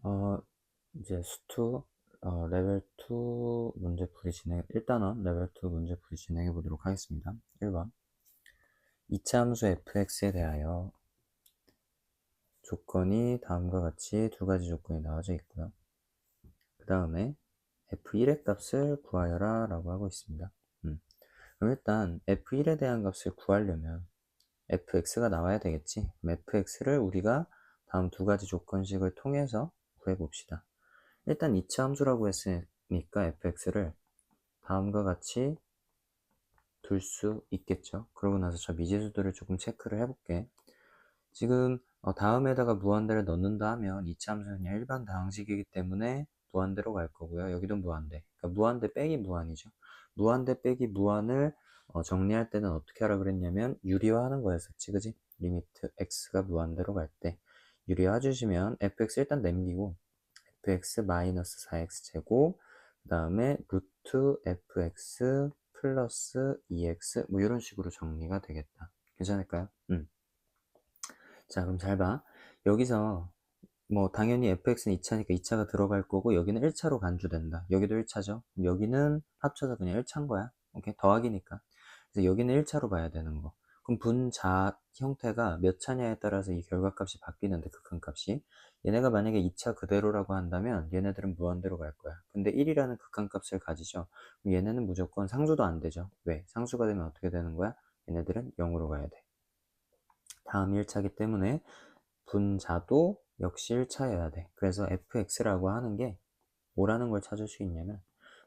어, 이제 수투, 레벨 2 문제풀이 일단은 레벨 2 문제풀이 진행해 보도록 하겠습니다. 1번. 이차 함수 fx에 대하여 조건이 다음과 같이 두 가지 조건이 나와져 있고요. 그 다음에 f1의 값을 구하여라 라고 하고 있습니다. 그럼 일단 f1에 대한 값을 구하려면 fx가 나와야 되겠지. 그럼 fx를 우리가 다음 두 가지 조건식을 통해서 구해봅시다. 일단 이차 함수라고 했으니까 fx를 다음과 같이 둘 수 있겠죠. 그러고 나서 저 미지수들을 조금 체크를 해볼게. 지금 다음에다가 무한대를 넣는다 하면 이차 함수는 그냥 일반 다항식이기 때문에 무한대로 갈 거고요. 여기도 무한대. 그러니까 무한대 빼기 무한이죠. 무한대 빼기 무한을 정리할 때는 어떻게 하라 그랬냐면 유리화하는 거였었지, 그지? 리미트 x가 무한대로 갈 때 유리화 주시면 fx 일단 남기고 fx-4x 제곱 그 다음에 루트 fx 플러스 2x 뭐 이런 식으로 정리가 되겠다. 괜찮을까요? 자, 그럼 잘 봐. 여기서 뭐 당연히 fx는 2차니까 2차가 들어갈 거고 여기는 1차로 간주된다. 여기도 1차죠. 여기는 합쳐서 그냥 1차인 거야. 오케이? 더하기니까. 그래서 여기는 1차로 봐야 되는 거. 그럼 분자 형태가 몇 차냐에 따라서 이 결과값이 바뀌는데 극한값이. 얘네가 만약에 2차 그대로라고 한다면 얘네들은 무한대로 갈 거야. 근데 1이라는 극한값을 가지죠. 그럼 얘네는 무조건 상수도 안 되죠. 왜? 상수가 되면 어떻게 되는 거야? 얘네들은 0으로 가야 돼. 다음 1차기 때문에 분자도 역시 1차여야 돼. 그래서 fx라고 하는 게 뭐라는 걸 찾을 수 있냐면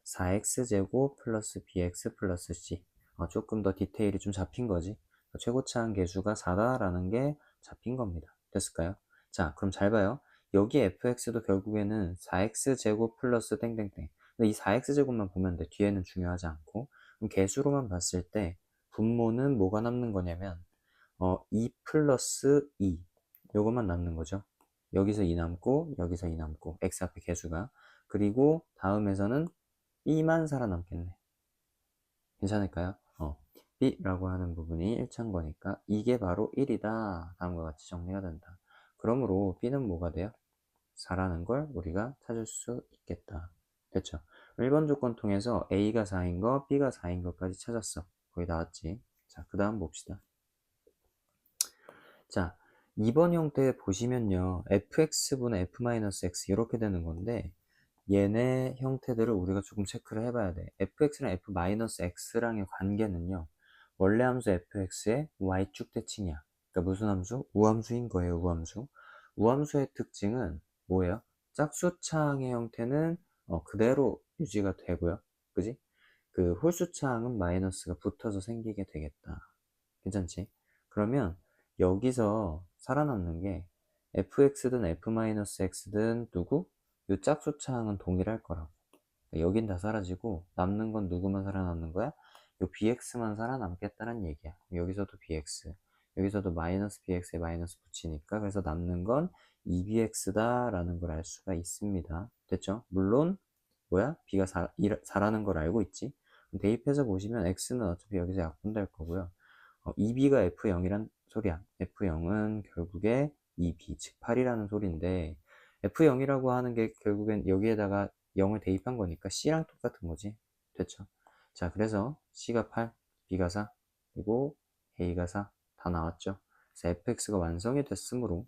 4x제곱 플러스 bx 플러스 c. 조금 더 디테일이 좀 잡힌 거지. 최고차항 계수가 4다라는 게 잡힌 겁니다. 됐을까요? 자, 그럼 잘 봐요. 여기 fx도 결국에는 4x제곱 플러스 땡땡땡. 근데 이 4x제곱만 보면 돼. 뒤에는 중요하지 않고. 그럼 계수로만 봤을 때 분모는 뭐가 남는 거냐면 2 플러스 2 요것만 남는 거죠. 여기서 2 남고 여기서 2 남고 x 앞에 개수가 그리고 다음에서는 b만 살아남겠네. 괜찮을까요? b라고 하는 부분이 일차인 거니까 이게 바로 1이다. 다음과 같이 정리가 된다. 그러므로 b는 뭐가 돼요? 4라는 걸 우리가 찾을 수 있겠다. 됐죠? 1번 조건 통해서 a가 4인 거, b가 4인 것까지 찾았어. 거의 다 왔지. 자, 그 다음 봅시다. 자, 2번 형태 보시면요. fx분의 f-x 이렇게 되는 건데 얘네 형태들을 우리가 조금 체크를 해봐야 돼. fx랑 f-x랑의 관계는요. 원래 함수 fx의 y축 대칭이야. 그러니까 무슨 함수? 우함수인 거예요. 우함수. 우함수의 특징은 뭐예요? 짝수차항의 형태는 그대로 유지가 되고요. 그지? 그 홀수차항은 마이너스가 붙어서 생기게 되겠다. 괜찮지? 그러면 여기서 살아남는 게 fx든 f-x든 누구? 요 짝수차항은 동일할 거라고. 그러니까 여긴 다 사라지고 남는 건 누구만 살아남는 거야? 요 bx만 살아남겠다는 얘기야. 여기서도 bx, 여기서도 마이너스 bx에 마이너스 붙이니까 그래서 남는 건 2bx다 라는 걸 알 수가 있습니다. 됐죠? 물론 뭐야? b가 4라는 걸 알고 있지. 대입해서 보시면 x는 어차피 여기서 약분될 거고요. 2b가 f0이란 소리야. f0은 결국에 2b, 즉 8이라는 소리인데 f0이라고 하는 게 결국엔 여기에다가 0을 대입한 거니까 c랑 똑같은 거지. 됐죠? 자, 그래서 c가 8, b가 4, 그리고 a가 4 다 나왔죠. 그래서 fx가 완성이 됐으므로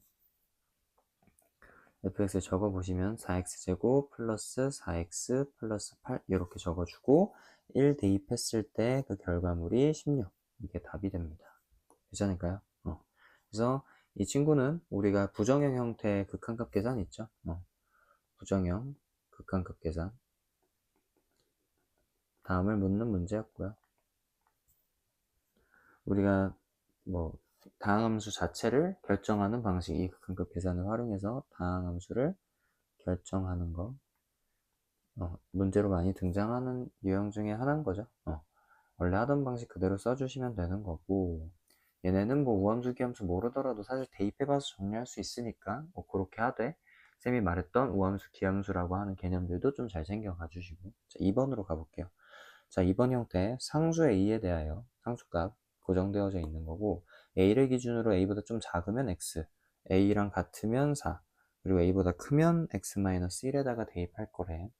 fx를 적어보시면 4x제곱 플러스 4x 플러스 8 이렇게 적어주고 1 대입했을 때 그 결과물이 16 이게 답이 됩니다. 괜찮을까요? 그래서 이 친구는 우리가 부정형 형태의 극한값 계산 있죠? 부정형 극한값 계산 다음을 묻는 문제였고요. 우리가 뭐 다항함수 자체를 결정하는 방식, 이 극한값 계산을 활용해서 다항함수를 결정하는 거 문제로 많이 등장하는 유형 중에 하나인 거죠. 원래 하던 방식 그대로 써주시면 되는 거고 얘네는 뭐 우함수, 기함수 모르더라도 사실 대입해봐서 정리할 수 있으니까 뭐 그렇게 하되 쌤이 말했던 우함수, 기함수라고 하는 개념들도 좀 잘 챙겨가 주시고 자, 2번으로 가볼게요. 자, 2번 형태 상수 a에 대하여 상수값 고정되어져 있는 거고 a를 기준으로 a보다 좀 작으면 x, a랑 같으면 4, 그리고 a보다 크면 x-1에다가 대입할 거래.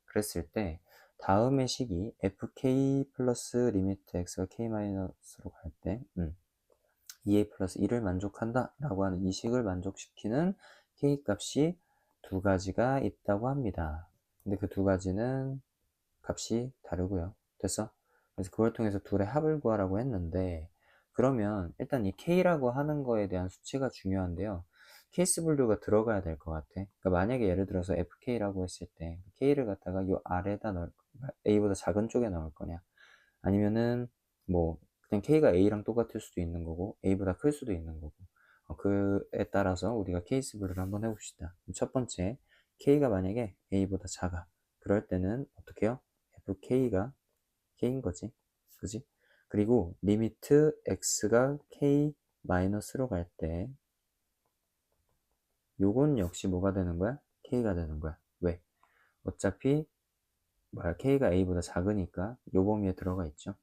그랬을 때 다음의 식이 fk 플러스 리미트 x가 k-로 갈 때 2a 플러스 1을 만족한다 라고 하는 이 식을 만족시키는 k 값이 두 가지가 있다고 합니다. 근데 그 두 가지는 값이 다르고요. 됐어? 그래서 그걸 통해서 둘의 합을 구하라고 했는데, 그러면 일단 이 k라고 하는 거에 대한 수치가 중요한데요. 케이스 분류가 들어가야 될 것 같아. 그러니까 만약에 예를 들어서 fk라고 했을 때 k를 갖다가 요 아래에다 넣을 거야. a보다 작은 쪽에 넣을 거냐, 아니면은 뭐 그냥 k가 a랑 똑같을 수도 있는 거고 a보다 클 수도 있는 거고, 그에 따라서 우리가 케이스 분류를 한번 해봅시다. 첫 번째, k가 만약에 a보다 작아. 그럴 때는 어떻게 해요? fk가 k인 거지. 그지? 그리고 리미트 x가 k 마이너스로 갈 때 요건 역시 뭐가 되는 거야? k가 되는 거야. 왜? 어차피 k가 a보다 작으니까 요 범위에 들어가 있죠.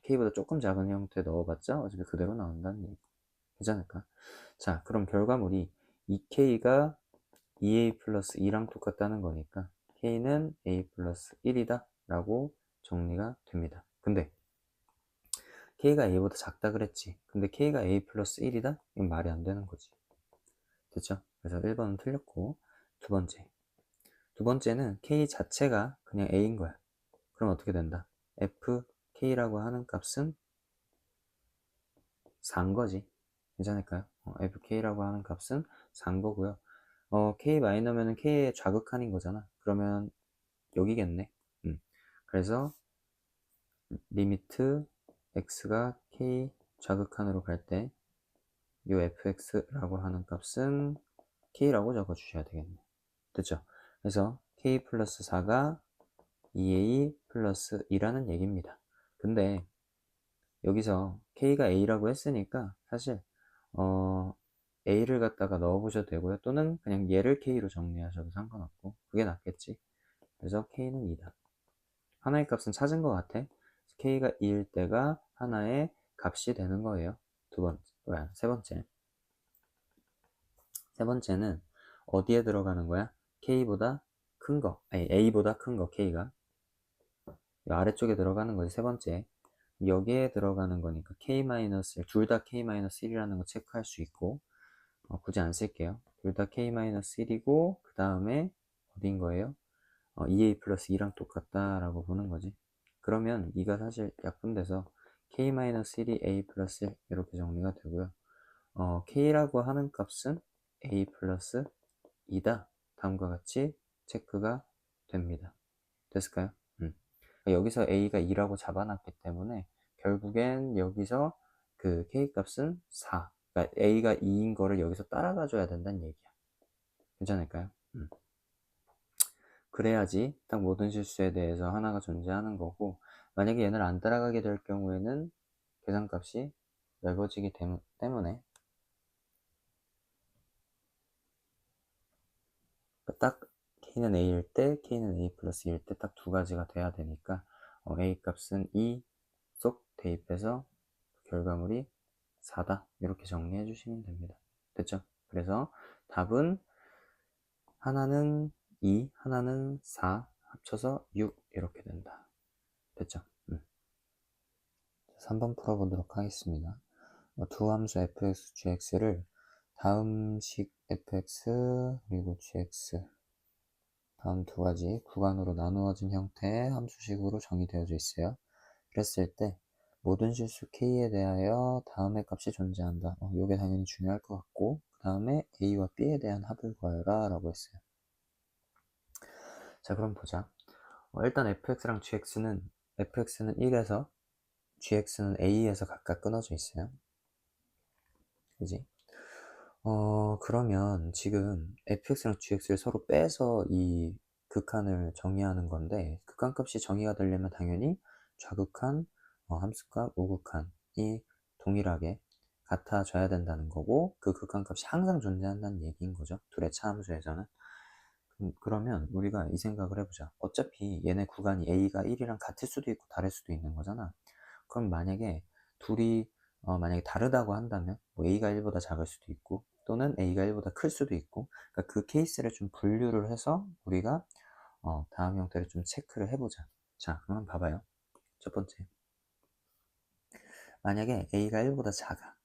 k보다 조금 작은 형태 넣어봤자 어차피 그대로 나온다는 얘기. 괜찮을까? 자, 그럼 결과물이 2k가 2a 플러스 2랑 똑같다는 거니까 k는 a 플러스 1이다 라고 정리가 됩니다. 근데 k가 a보다 작다 그랬지. 근데 k가 a 플러스 1이다? 이건 말이 안 되는 거지. 됐죠? 그래서 1번은 틀렸고, 두 번째는 k 자체가 그냥 a인 거야. 그럼 어떻게 된다? fk라고 하는 값은 4인 거지. 괜찮을까요? fk라고 하는 값은 4인 거고요. k 마이너면은 k의 좌극한인 거잖아. 그러면 여기겠네. 그래서 리미트 x가 k 좌극한으로 갈 때 요 fx라고 하는 값은 k라고 적어주셔야 되겠네. 됐죠? 그래서 k 플러스 4가 2a 플러스 2라는 얘기입니다. 근데 여기서 k가 a라고 했으니까 사실 a를 갖다가 넣어보셔도 되고요. 또는 그냥 얘를 k로 정리하셔도 상관없고 그게 낫겠지. 그래서 k는 2다. 하나의 값은 찾은 것 같아. k가 2일 때가 하나의 값이 되는 거예요. 세 번째는 어디에 들어가는 거야? k보다 큰 거, 아니 a보다 큰 거 k가 아래쪽에 들어가는 거지. 세 번째, 여기에 들어가는 거니까 둘 다 k-1이라는 거 체크할 수 있고, 굳이 안 쓸게요. 둘 다 k-1이고 그 다음에 어딘 거예요? 2a 플러스 2랑 똑같다라고 보는 거지. 그러면 이가 사실 약분돼서 k-1이 a 플러스 1 이렇게 정리가 되고요. k라고 하는 값은 a 플러스 2다. 다음과 같이 체크가 됩니다. 됐을까요? 여기서 a가 2라고 잡아놨기 때문에 결국엔 여기서 그 k 값은 4. 그러니까 a가 2인 거를 여기서 따라가 줘야 된다는 얘기야. 괜찮을까요? 그래야지 딱 모든 실수에 대해서 하나가 존재하는 거고, 만약에 얘를 안 따라가게 될 경우에는 계산값이 넓어지기 때문에 딱 k는 a일 때 k는 a 플러스 2일 때 딱 두 가지가 돼야 되니까 a 값은 2 쏙 대입해서 결과물이 4다 이렇게 정리해 주시면 됩니다. 됐죠? 그래서 답은 하나는 2, 하나는 4 합쳐서 6 이렇게 된다. 됐죠? 3번 풀어보도록 하겠습니다. 두 함수 fx, gx를 다음 식 fx 그리고 gx 다음 두 가지 구간으로 나누어진 형태의 함수식으로 정의되어져 있어요. 그랬을 때 모든 실수 k에 대하여 다음의 값이 존재한다. 이게 당연히 중요할 것 같고, 그 다음에 a와 b에 대한 합을 구하여라 라고 했어요. 자, 그럼 보자. 일단 fx랑 fx는 1에서 gx는 a에서 각각 끊어져 있어요. 그지? 그러면 지금 fx랑 gx를 서로 빼서 이 극한을 정의하는 건데, 극한값이 정의가 되려면 당연히 좌극한, 함수값, 우극한이 동일하게 같아져야 된다는 거고, 그 극한값이 항상 존재한다는 얘기인 거죠. 둘의 차함수에서는. 그러면 우리가 이 생각을 해보자. 어차피 얘네 구간이 a가 1이랑 같을 수도 있고 다를 수도 있는 거잖아. 그럼 만약에 둘이 만약에 다르다고 한다면 뭐 a가 1보다 작을 수도 있고 또는 a가 1보다 클 수도 있고, 그러니까 그 케이스를 좀 분류를 해서 우리가 다음 형태를 좀 체크를 해보자. 자, 그럼 봐봐요. 첫 번째, 만약에 a가 1보다 작아.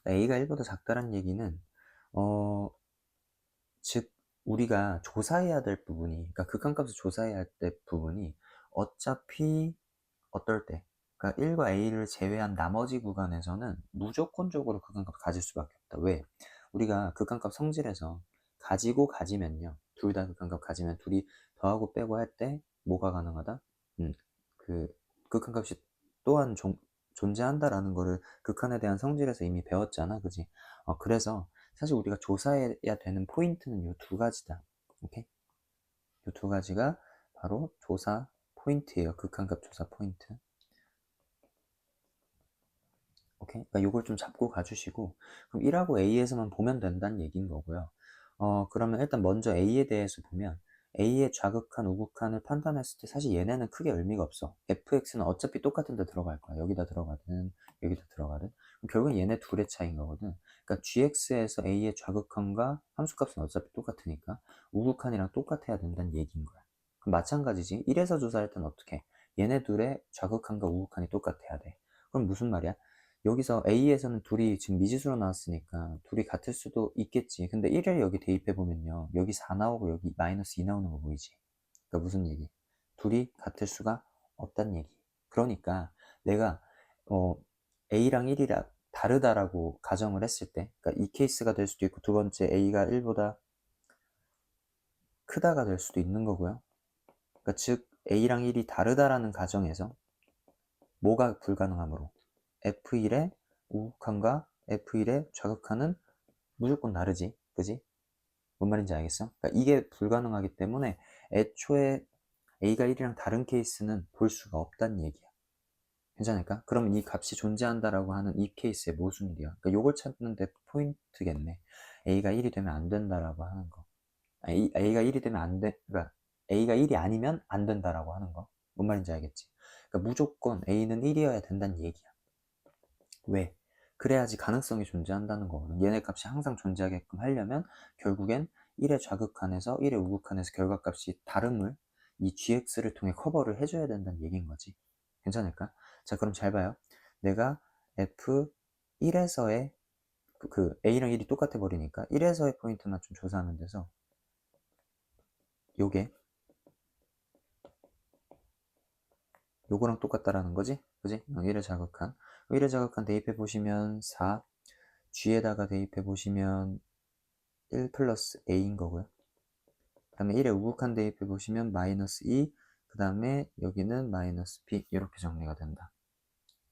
a가 1보다 작다는 얘기는 즉 우리가 조사해야 될 부분이, 그러니까 극한값을 조사해야 할 때 부분이 어차피 어떨 때, 그러니까 1과 a를 제외한 나머지 구간에서는 무조건적으로 극한값을 가질 수밖에 없다. 왜? 우리가 극한값 성질에서 가지고 가지면요, 둘 다 극한값 가지면 둘이 더하고 빼고 할 때 뭐가 가능하다? 그 극한값이 또한 존재한다라는 거를 극한에 대한 성질에서 이미 배웠잖아, 그지? 그래서 사실 우리가 조사해야 되는 포인트는 이 두 가지다. 오케이? 이 두 가지가 바로 조사 포인트예요. 극한값 조사 포인트. 오케이? 그러니까 요걸 좀 잡고 가주시고, 그럼 1하고 A에서만 보면 된다는 얘기인 거고요. 그러면 일단 먼저 A에 대해서 보면, A의 좌극한, 우극한을 판단했을 때 사실 얘네는 크게 의미가 없어. fx는 어차피 똑같은 데 들어갈 거야. 여기다 들어가든, 여기다 들어가든. 그럼 결국은 얘네 둘의 차이인 거거든. 그러니까 gx에서 A의 좌극한과 함수값은 어차피 똑같으니까, 우극한이랑 똑같아야 된다는 얘기인 거야. 그럼 마찬가지지. 1에서 조사할 땐 어떻게? 얘네 둘의 좌극한과 우극한이 똑같아야 돼. 그럼 무슨 말이야? 여기서 A에서는 둘이 지금 미지수로 나왔으니까 둘이 같을 수도 있겠지. 근데 1을 여기 대입해보면요, 여기 4 나오고 여기 마이너스 2 나오는 거 보이지? 그러니까 무슨 얘기? 둘이 같을 수가 없단 얘기. 그러니까 내가 A랑 1이랑 다르다라고 가정을 했을 때, 그러니까 이 케이스가 될 수도 있고, 두 번째 A가 1보다 크다가 될 수도 있는 거고요. 그러니까 즉 A랑 1이 다르다라는 가정에서 뭐가 불가능하므로 F1의 우극한과 F1의 좌극한은 무조건 다르지, 그지? 뭔 말인지 알겠어? 그러니까 이게 불가능하기 때문에 애초에 A가 1이랑 다른 케이스는 볼 수가 없다는 얘기야. 괜찮을까? 그럼 이 값이 존재한다라고 하는 이 케이스의 모순일이야. 그러니까 요걸 찾는 데 포인트겠네. A가 1이 되면 안 된다라고 하는 거. A가 1이 되면 안 돼, 그러니까 A가 1이 아니면 안 된다라고 하는 거. 뭔 말인지 알겠지? 그러니까 무조건 A는 1이어야 된다는 얘기야. 왜? 그래야지 가능성이 존재한다는 거거든. 얘네 값이 항상 존재하게끔 하려면 결국엔 1의 좌극한에서 1의 우극한에서 결과값이 다름을 이 gx를 통해 커버를 해줘야 된다는 얘기인 거지. 괜찮을까? 자, 그럼 잘 봐요. 내가 f1에서의 그 a랑 1이 똑같아 버리니까 1에서의 포인트만 좀 조사하면 돼서 요게 요거랑 똑같다라는 거지? 그지? 1의 좌극한 1의 좌극한 대입해 보시면 4, g에다가 대입해 보시면 1 플러스 a인 거고요. 그 다음에 1에 우극한 대입해 보시면 마이너스 2, 그 다음에 여기는 마이너스 b, 이렇게 정리가 된다.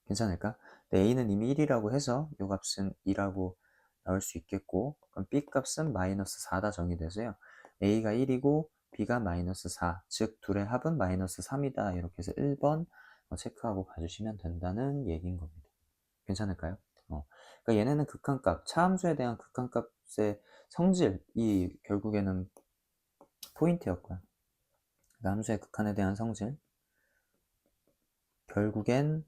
괜찮을까? 근데 a는 이미 1이라고 해서 이 값은 2라고 나올 수 있겠고, 그럼 b 값은 마이너스 4다 정의돼서요, a가 1이고 b가 마이너스 4, 즉 둘의 합은 마이너스 3이다. 이렇게 해서 1번 체크하고 가주시면 된다는 얘기인 겁니다. 괜찮을까요? 그러니까 얘네는 극한값, 차함수에 대한 극한값의 성질이 결국에는 포인트였고요. 그 함수의 극한에 대한 성질, 결국엔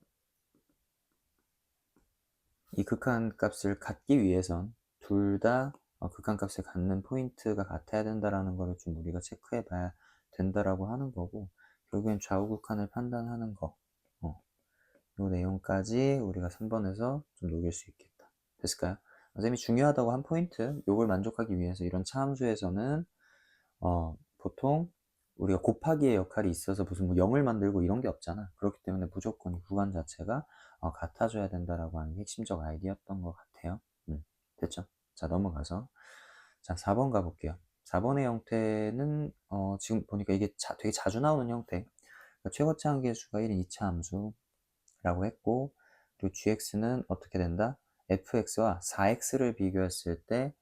이 극한값을 갖기 위해선 둘 다 극한값을 갖는 포인트가 같아야 된다라는 거를 좀 우리가 체크해 봐야 된다라고 하는 거고, 결국엔 좌우 극한을 판단하는 거, 이 내용까지 우리가 3번에서 좀 녹일 수 있겠다. 됐을까요? 선생님이 중요하다고 한 포인트, 요걸 만족하기 위해서 이런 차함수에서는 보통 우리가 곱하기의 역할이 있어서 무슨 뭐 0을 만들고 이런 게 없잖아. 그렇기 때문에 무조건 이 구간 자체가 같아줘야 된다라고 하는 핵심적 아이디어였던 것 같아요. 됐죠? 자, 넘어가서 자, 4번 가볼게요. 4번의 형태는 지금 보니까 이게 되게 자주 나오는 형태. 그러니까 최고차 한계수가 1인 2차 함수라고 했고, 그리고 gx는 어떻게 된다? fx와 4x를 비교했을 때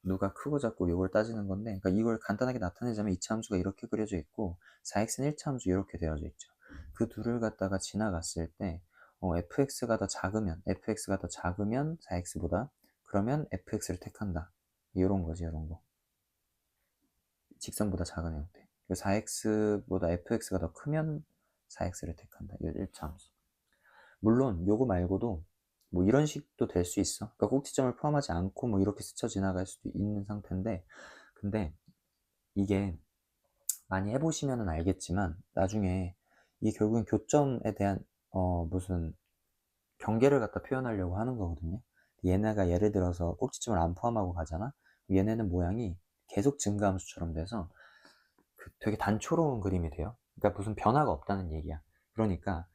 누가 크고 작고 이걸 따지는 건데, 그러니까 이걸 간단하게 나타내자면 2차 함수가 이렇게 그려져 있고 4x는 1차 함수 이렇게 되어져 있죠. 그 둘을 갖다가 지나갔을 때 fx가 더 작으면 4x보다, 그러면 fx를 택한다. 이런 거지, 이런 거. 직선보다 작은 형태. 4x보다 fx가 더 크면 4x를 택한다. 이 1차 함수. 물론 요거 말고도 뭐 이런 식도 될 수 있어. 그러니까 꼭지점을 포함하지 않고 뭐 이렇게 스쳐 지나갈 수도 있는 상태인데, 근데 이게 많이 해보시면은 알겠지만 나중에 이 결국엔 교점에 대한 무슨 경계를 갖다 표현하려고 하는 거거든요. 얘네가 예를 들어서 꼭지점을 안 포함하고 가잖아. 얘네는 모양이 계속 증가함수처럼 돼서 되게 단초로운 그림이 돼요. 그러니까 무슨 변화가 없다는 얘기야. 그러니까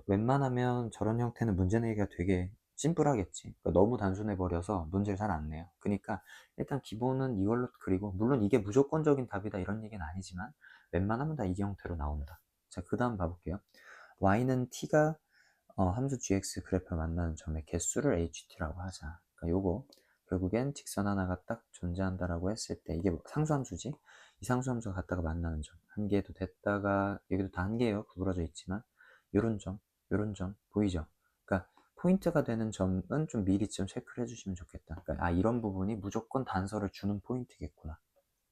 웬만하면 저런 형태는 문제 내기가 되게 심플하겠지. 그러니까 너무 단순해 버려서 문제를 잘 안 내요. 그러니까 일단 기본은 이걸로 그리고, 물론 이게 무조건적인 답이다 이런 얘기는 아니지만 웬만하면 다 이 형태로 나온다. 자, 그 다음 봐볼게요. y는 t가 함수 gx 그래프를 만나는 점의 개수를 ht라고 하자. 그러니까 요거 결국엔 직선 하나가 딱 존재한다라고 했을 때, 이게 상수함수지? 이 상수함수가 갖다가 만나는 점, 한 개도 됐다가 여기도 다 한 개예요. 구부러져 있지만 요런 점, 요런 점 보이죠? 그러니까 포인트가 되는 점은 좀 미리 좀 체크를 해주시면 좋겠다. 그러니까 이런 부분이 무조건 단서를 주는 포인트겠구나.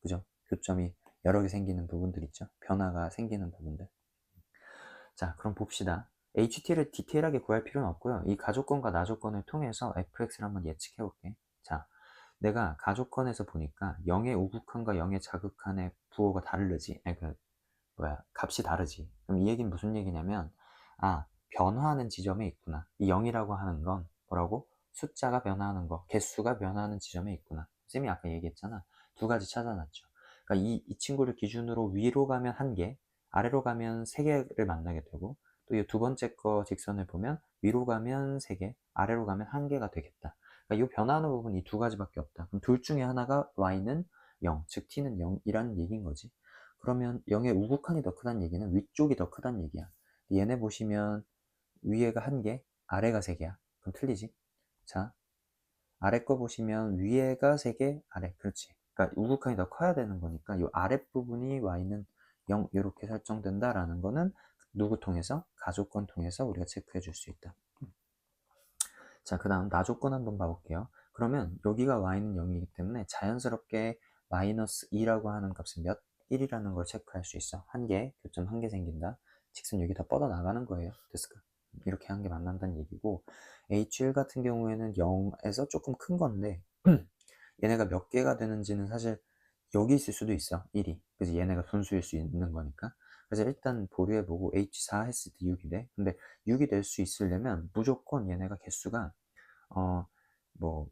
그죠? 교점이 여러 개 생기는 부분들 있죠? 변화가 생기는 부분들. 자, 그럼 봅시다. HT를 디테일하게 구할 필요는 없고요. 이 가족권과 나조건을 통해서 fx를 한번 예측해 볼게. 자, 내가 가족권에서 보니까 0의 우극한과 0의 자극한의 부호가 다르지. 아니, 값이 다르지. 그럼 이 얘기는 무슨 얘기냐면, 변화하는 지점에 있구나. 이 0이라고 하는 건 뭐라고? 숫자가 변화하는 거, 개수가 변화하는 지점에 있구나. 쌤이 아까 얘기했잖아. 두 가지 찾아놨죠. 그러니까 이 친구를 기준으로 위로 가면 한 개, 아래로 가면 세 개를 만나게 되고, 또 이 두 번째 거 직선을 보면 위로 가면 세 개, 아래로 가면 한 개가 되겠다. 그러니까 이 변화하는 부분 이 두 가지밖에 없다. 그럼 둘 중에 하나가 y는 0, 즉 t는 0이라는 얘기인 거지. 그러면 0의 우극한이 더 크다는 얘기는 위쪽이 더 크다는 얘기야. 얘네 보시면 위에가 한 개, 아래가 세 개야. 그럼 틀리지? 자, 아래 거 보시면 위에가 세 개, 아래. 그렇지. 그러니까 우극한이 더 커야 되는 거니까 이 아랫부분이 y는 0 이렇게 설정된다라는 거는 누구 통해서? 가족권 통해서 우리가 체크해 줄 수 있다. 자, 그 다음 나조건 한번 봐볼게요. 그러면 여기가 y는 0이기 때문에 자연스럽게 마이너스 2라고 하는 값은 몇? 1이라는 걸 체크할 수 있어. 한 개, 교점 한 개 생긴다. 직선 여기 다 뻗어나가는 거예요. 됐을까? 이렇게 한 개 만난다는 얘기고, H1 같은 경우에는 0에서 조금 큰 건데 얘네가 몇 개가 되는지는 사실 여기 있을 수도 있어. 1이. 그래서 얘네가 분수일 수 있는 거니까. 그래서 일단 보류해보고 H4 했을 때 6이 돼. 근데 6이 될 수 있으려면 무조건 얘네가 개수가 뭐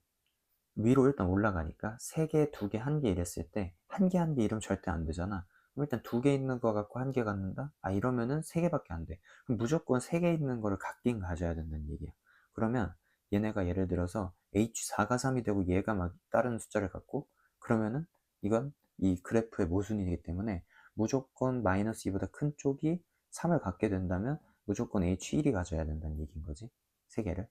위로 일단 올라가니까 3개, 2개, 1개 이랬을 때 1개, 1개 이러면 절대 안 되잖아. 그럼 일단 2개 있는 거 갖고 1개 갖는다? 이러면은 3개밖에 안 돼. 그럼 무조건 3개 있는 거를 갖긴 가져야 된다는 얘기야. 그러면 얘네가 예를 들어서 H4가 3이 되고 얘가 막 다른 숫자를 갖고, 그러면은 이건 이 그래프의 모순이기 때문에 무조건 마이너스 2보다 큰 쪽이 3을 갖게 된다면 무조건 H1이 가져야 된다는 얘기인 거지. 3개를.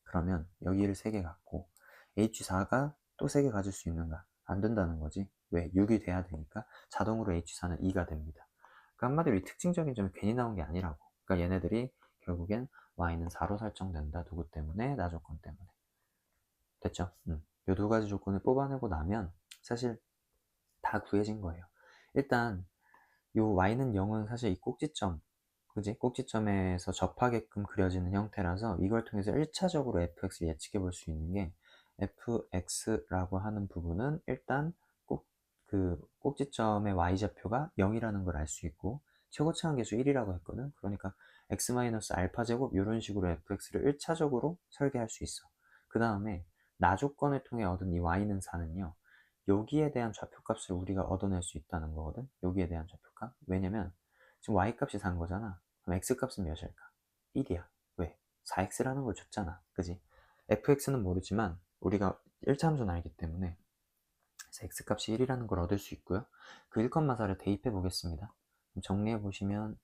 그러면 여기를 3개 갖고 H4가 또 3개 가질 수 있는가? 안 된다는 거지. 왜? 6이 돼야 되니까 자동으로 H4는 2가 됩니다. 그러니까 한마디로 이 특징적인 점이 괜히 나온 게 아니라고. 그러니까 얘네들이 결국엔 y는 4로 설정된다. 누구 때문에? 나 조건 때문에. 됐죠? 이 두 가지 조건을 뽑아내고 나면 사실 다 구해진 거예요. 일단 요 y는 0은 사실 이 꼭지점, 그지? 꼭지점에서 접하게끔 그려지는 형태라서 이걸 통해서 1차적으로 fx를 예측해 볼 수 있는 게, fx라고 하는 부분은 일단 그 꼭지점의 y좌표가 0이라는 걸 알 수 있고 최고차항 계수 1이라고 했거든. 그러니까 x-알파 제곱 이런 식으로 fx를 1차적으로 설계할 수 있어. 그 다음에 나조건을 통해 얻은 이 y는 4는요, 여기에 대한 좌표값을 우리가 얻어낼 수 있다는 거거든. 여기에 대한 좌표값. 왜냐면 지금 y값이 4인 거잖아. 그럼 x값은 몇일까? 1이야. 왜? 4x라는 걸 줬잖아. 그지? fx는 모르지만 우리가 1차 함수는 알기 때문에 그래서 x값이 1이라는 걸 얻을 수 있고요. 그 1,4를 대입해 보겠습니다. 정리해 보시면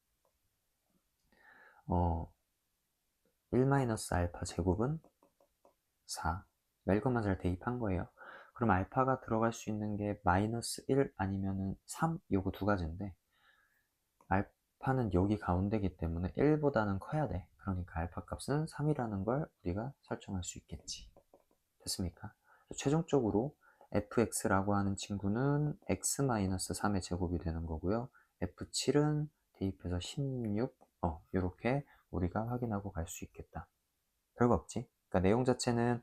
1-알파 제곱은 4. 1,4를 대입한 거예요. 그럼 알파가 들어갈 수 있는 게 마이너스 1 아니면은 3, 요거 두 가지인데 알파는 여기 가운데기 때문에 1보다는 커야 돼. 그러니까 알파 값은 3이라는 걸 우리가 설정할 수 있겠지. 됐습니까? 최종적으로 fx라고 하는 친구는 x-3의 제곱이 되는 거고요. f7은 대입해서 16, 이렇게 우리가 확인하고 갈 수 있겠다. 별거 없지? 그러니까 내용 자체는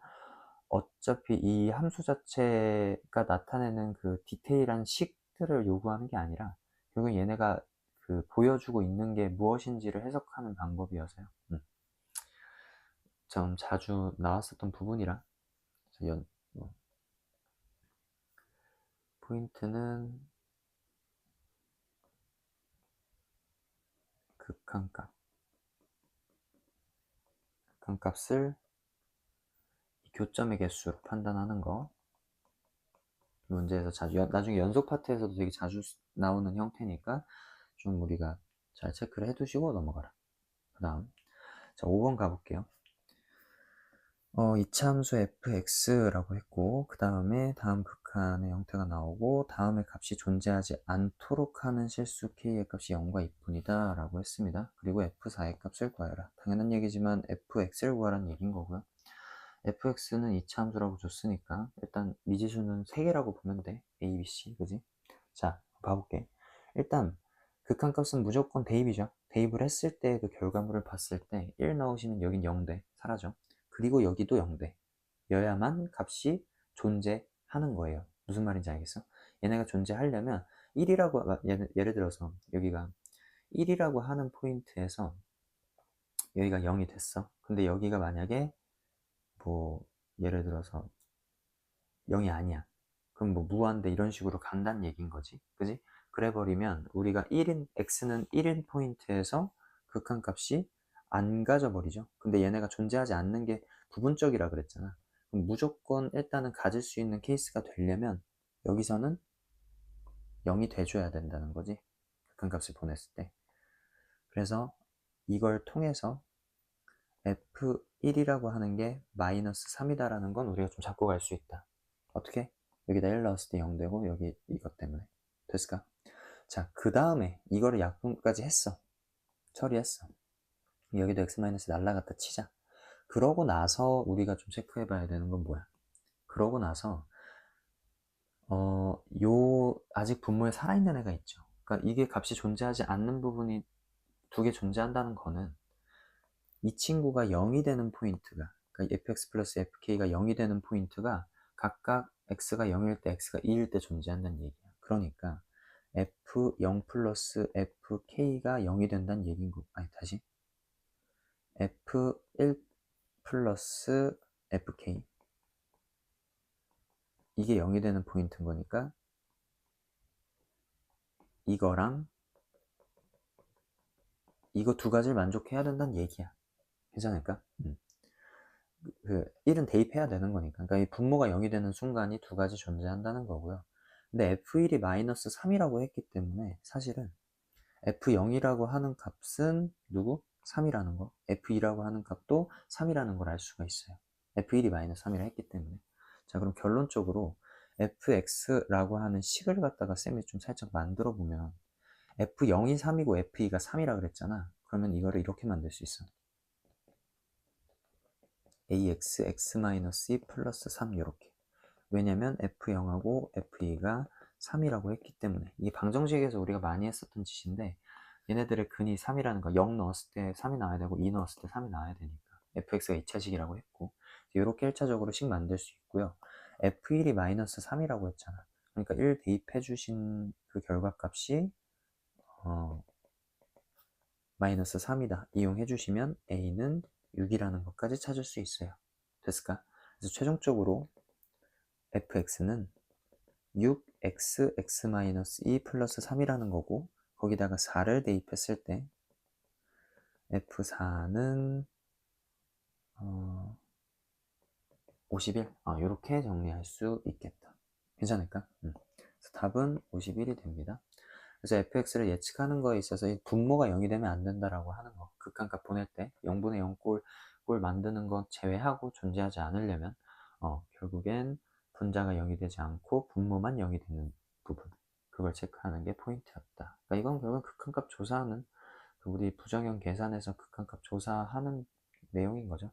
어차피 이 함수 자체가 나타내는 그 디테일한 식들을 요구하는 게 아니라 결국 얘네가 그 보여주고 있는 게 무엇인지를 해석하는 방법이어서요. 좀 자주 나왔었던 부분이라 뭐, 포인트는 극한값을 교점의 개수로 판단하는 거. 문제에서 자주 나중에 연속 파트에서도 되게 자주 나오는 형태니까 좀 우리가 잘 체크를 해두시고 넘어가라. 그 다음 자 5번 가볼게요. 이차함수 fx라고 했고 그 다음에 다음 극한의 형태가 나오고 다음에 값이 존재하지 않도록 하는 실수 k의 값이 0과 2뿐이다 라고 했습니다. 그리고 f4의 값을 구하여라. 당연한 얘기지만 fx를 구하라는 얘기인 거고요. fx는 이차함수라고 줬으니까 일단 미지수는 3개라고 보면 돼. a, b, c 그지? 자 봐볼게. 일단 극한값은 무조건 대입이죠. 대입을 했을 때 그 결과물을 봤을 때 1 넣으시면 여긴 0돼 사라져. 그리고 여기도 0돼 여야만 값이 존재하는 거예요. 무슨 말인지 알겠어? 얘네가 존재하려면 1이라고 예를 들어서 여기가 1이라고 하는 포인트에서 여기가 0이 됐어. 근데 여기가 만약에 뭐 예를 들어서 0이 아니야. 그럼 뭐 무한대 이런 식으로 간다는 얘기인 거지. 그지? 그래 버리면 우리가 1인 x는 1인 포인트에서 극한값이 안 가져 버리죠. 근데 얘네가 존재하지 않는 게 부분적이라 그랬잖아. 그럼 무조건 일단은 가질 수 있는 케이스가 되려면 여기서는 0이 돼줘야 된다는 거지. 극한값을 보냈을 때. 그래서 이걸 통해서 f1이라고 하는 게 마이너스 3이다라는 건 우리가 좀 잡고 갈 수 있다. 어떻게? 여기다 1 넣었을 때 0 되고 여기 이것 때문에 됐을까? 자, 그 다음에 이거를 약분까지 했어. 처리했어. 여기도 x 마이너스 날라갔다 치자. 그러고 나서 우리가 좀 체크해 봐야 되는 건 뭐야? 그러고 나서 아직 분모에 살아있는 애가 있죠. 그러니까 이게 값이 존재하지 않는 부분이 2개 존재한다는 거는 이 친구가 0이 되는 포인트가 그러니까 fx 플러스 fk가 0이 되는 포인트가 각각 x가 0일 때 x가 2일 때 존재한다는 얘기야. 그러니까 f0 플러스 fk가 0이 된다는 얘기인 거. 아니 다시 f1 플러스 fk 이게 0이 되는 포인트인 거니까 이거랑 이거 두 가지를 만족해야 된다는 얘기야. 괜찮을까? 그 1은 대입해야 되는 거니까. 그러니까 이 분모가 0이 되는 순간이 두 가지 존재한다는 거고요. 근데 f1이 마이너스 3이라고 했기 때문에 사실은 f0이라고 하는 값은 누구? 3이라는 거. f2라고 하는 값도 3이라는 걸 알 수가 있어요. f1이 마이너스 3이라 했기 때문에. 자, 그럼 결론적으로 fx라고 하는 식을 갖다가 쌤이 좀 살짝 만들어 보면 f0이 3이고 f2가 3이라 그랬잖아. 그러면 이거를 이렇게 만들 수 있어. ax, x-2 플러스 3 이렇게. 왜냐면 f0하고 f2가 3이라고 했기 때문에. 이게 방정식에서 우리가 많이 했었던 짓인데 얘네들의 근이 3이라는 거 0 넣었을 때 3이 나와야 되고 2 넣었을 때 3이 나와야 되니까 fx가 2차식이라고 했고 이렇게 1차적으로 식 만들 수 있고요. f1이 마이너스 3이라고 했잖아. 그러니까 1 대입해 주신 그 결과값이 마이너스 3이다. 이용해 주시면 a는 6이라는 것까지 찾을 수 있어요. 됐을까? 그래서 최종적으로 fx는 6x, x-2 플러스 3이라는 거고 거기다가 4를 대입했을 때 f4는 51 이렇게 정리할 수 있겠다. 괜찮을까? 그래서 답은 51이 됩니다. 그래서 fx를 예측하는 거에 있어서 이 분모가 0이 되면 안 된다라고 하는 거. 극한값 보낼 때 0분의 0 꼴 만드는 거 제외하고 존재하지 않으려면 결국엔 분자가 0이 되지 않고 분모만 0이 되는 부분. 그걸 체크하는 게 포인트였다. 그러니까 이건 결국 극한값 조사하는 우리 부정형 계산에서 극한값 조사하는 내용인 거죠.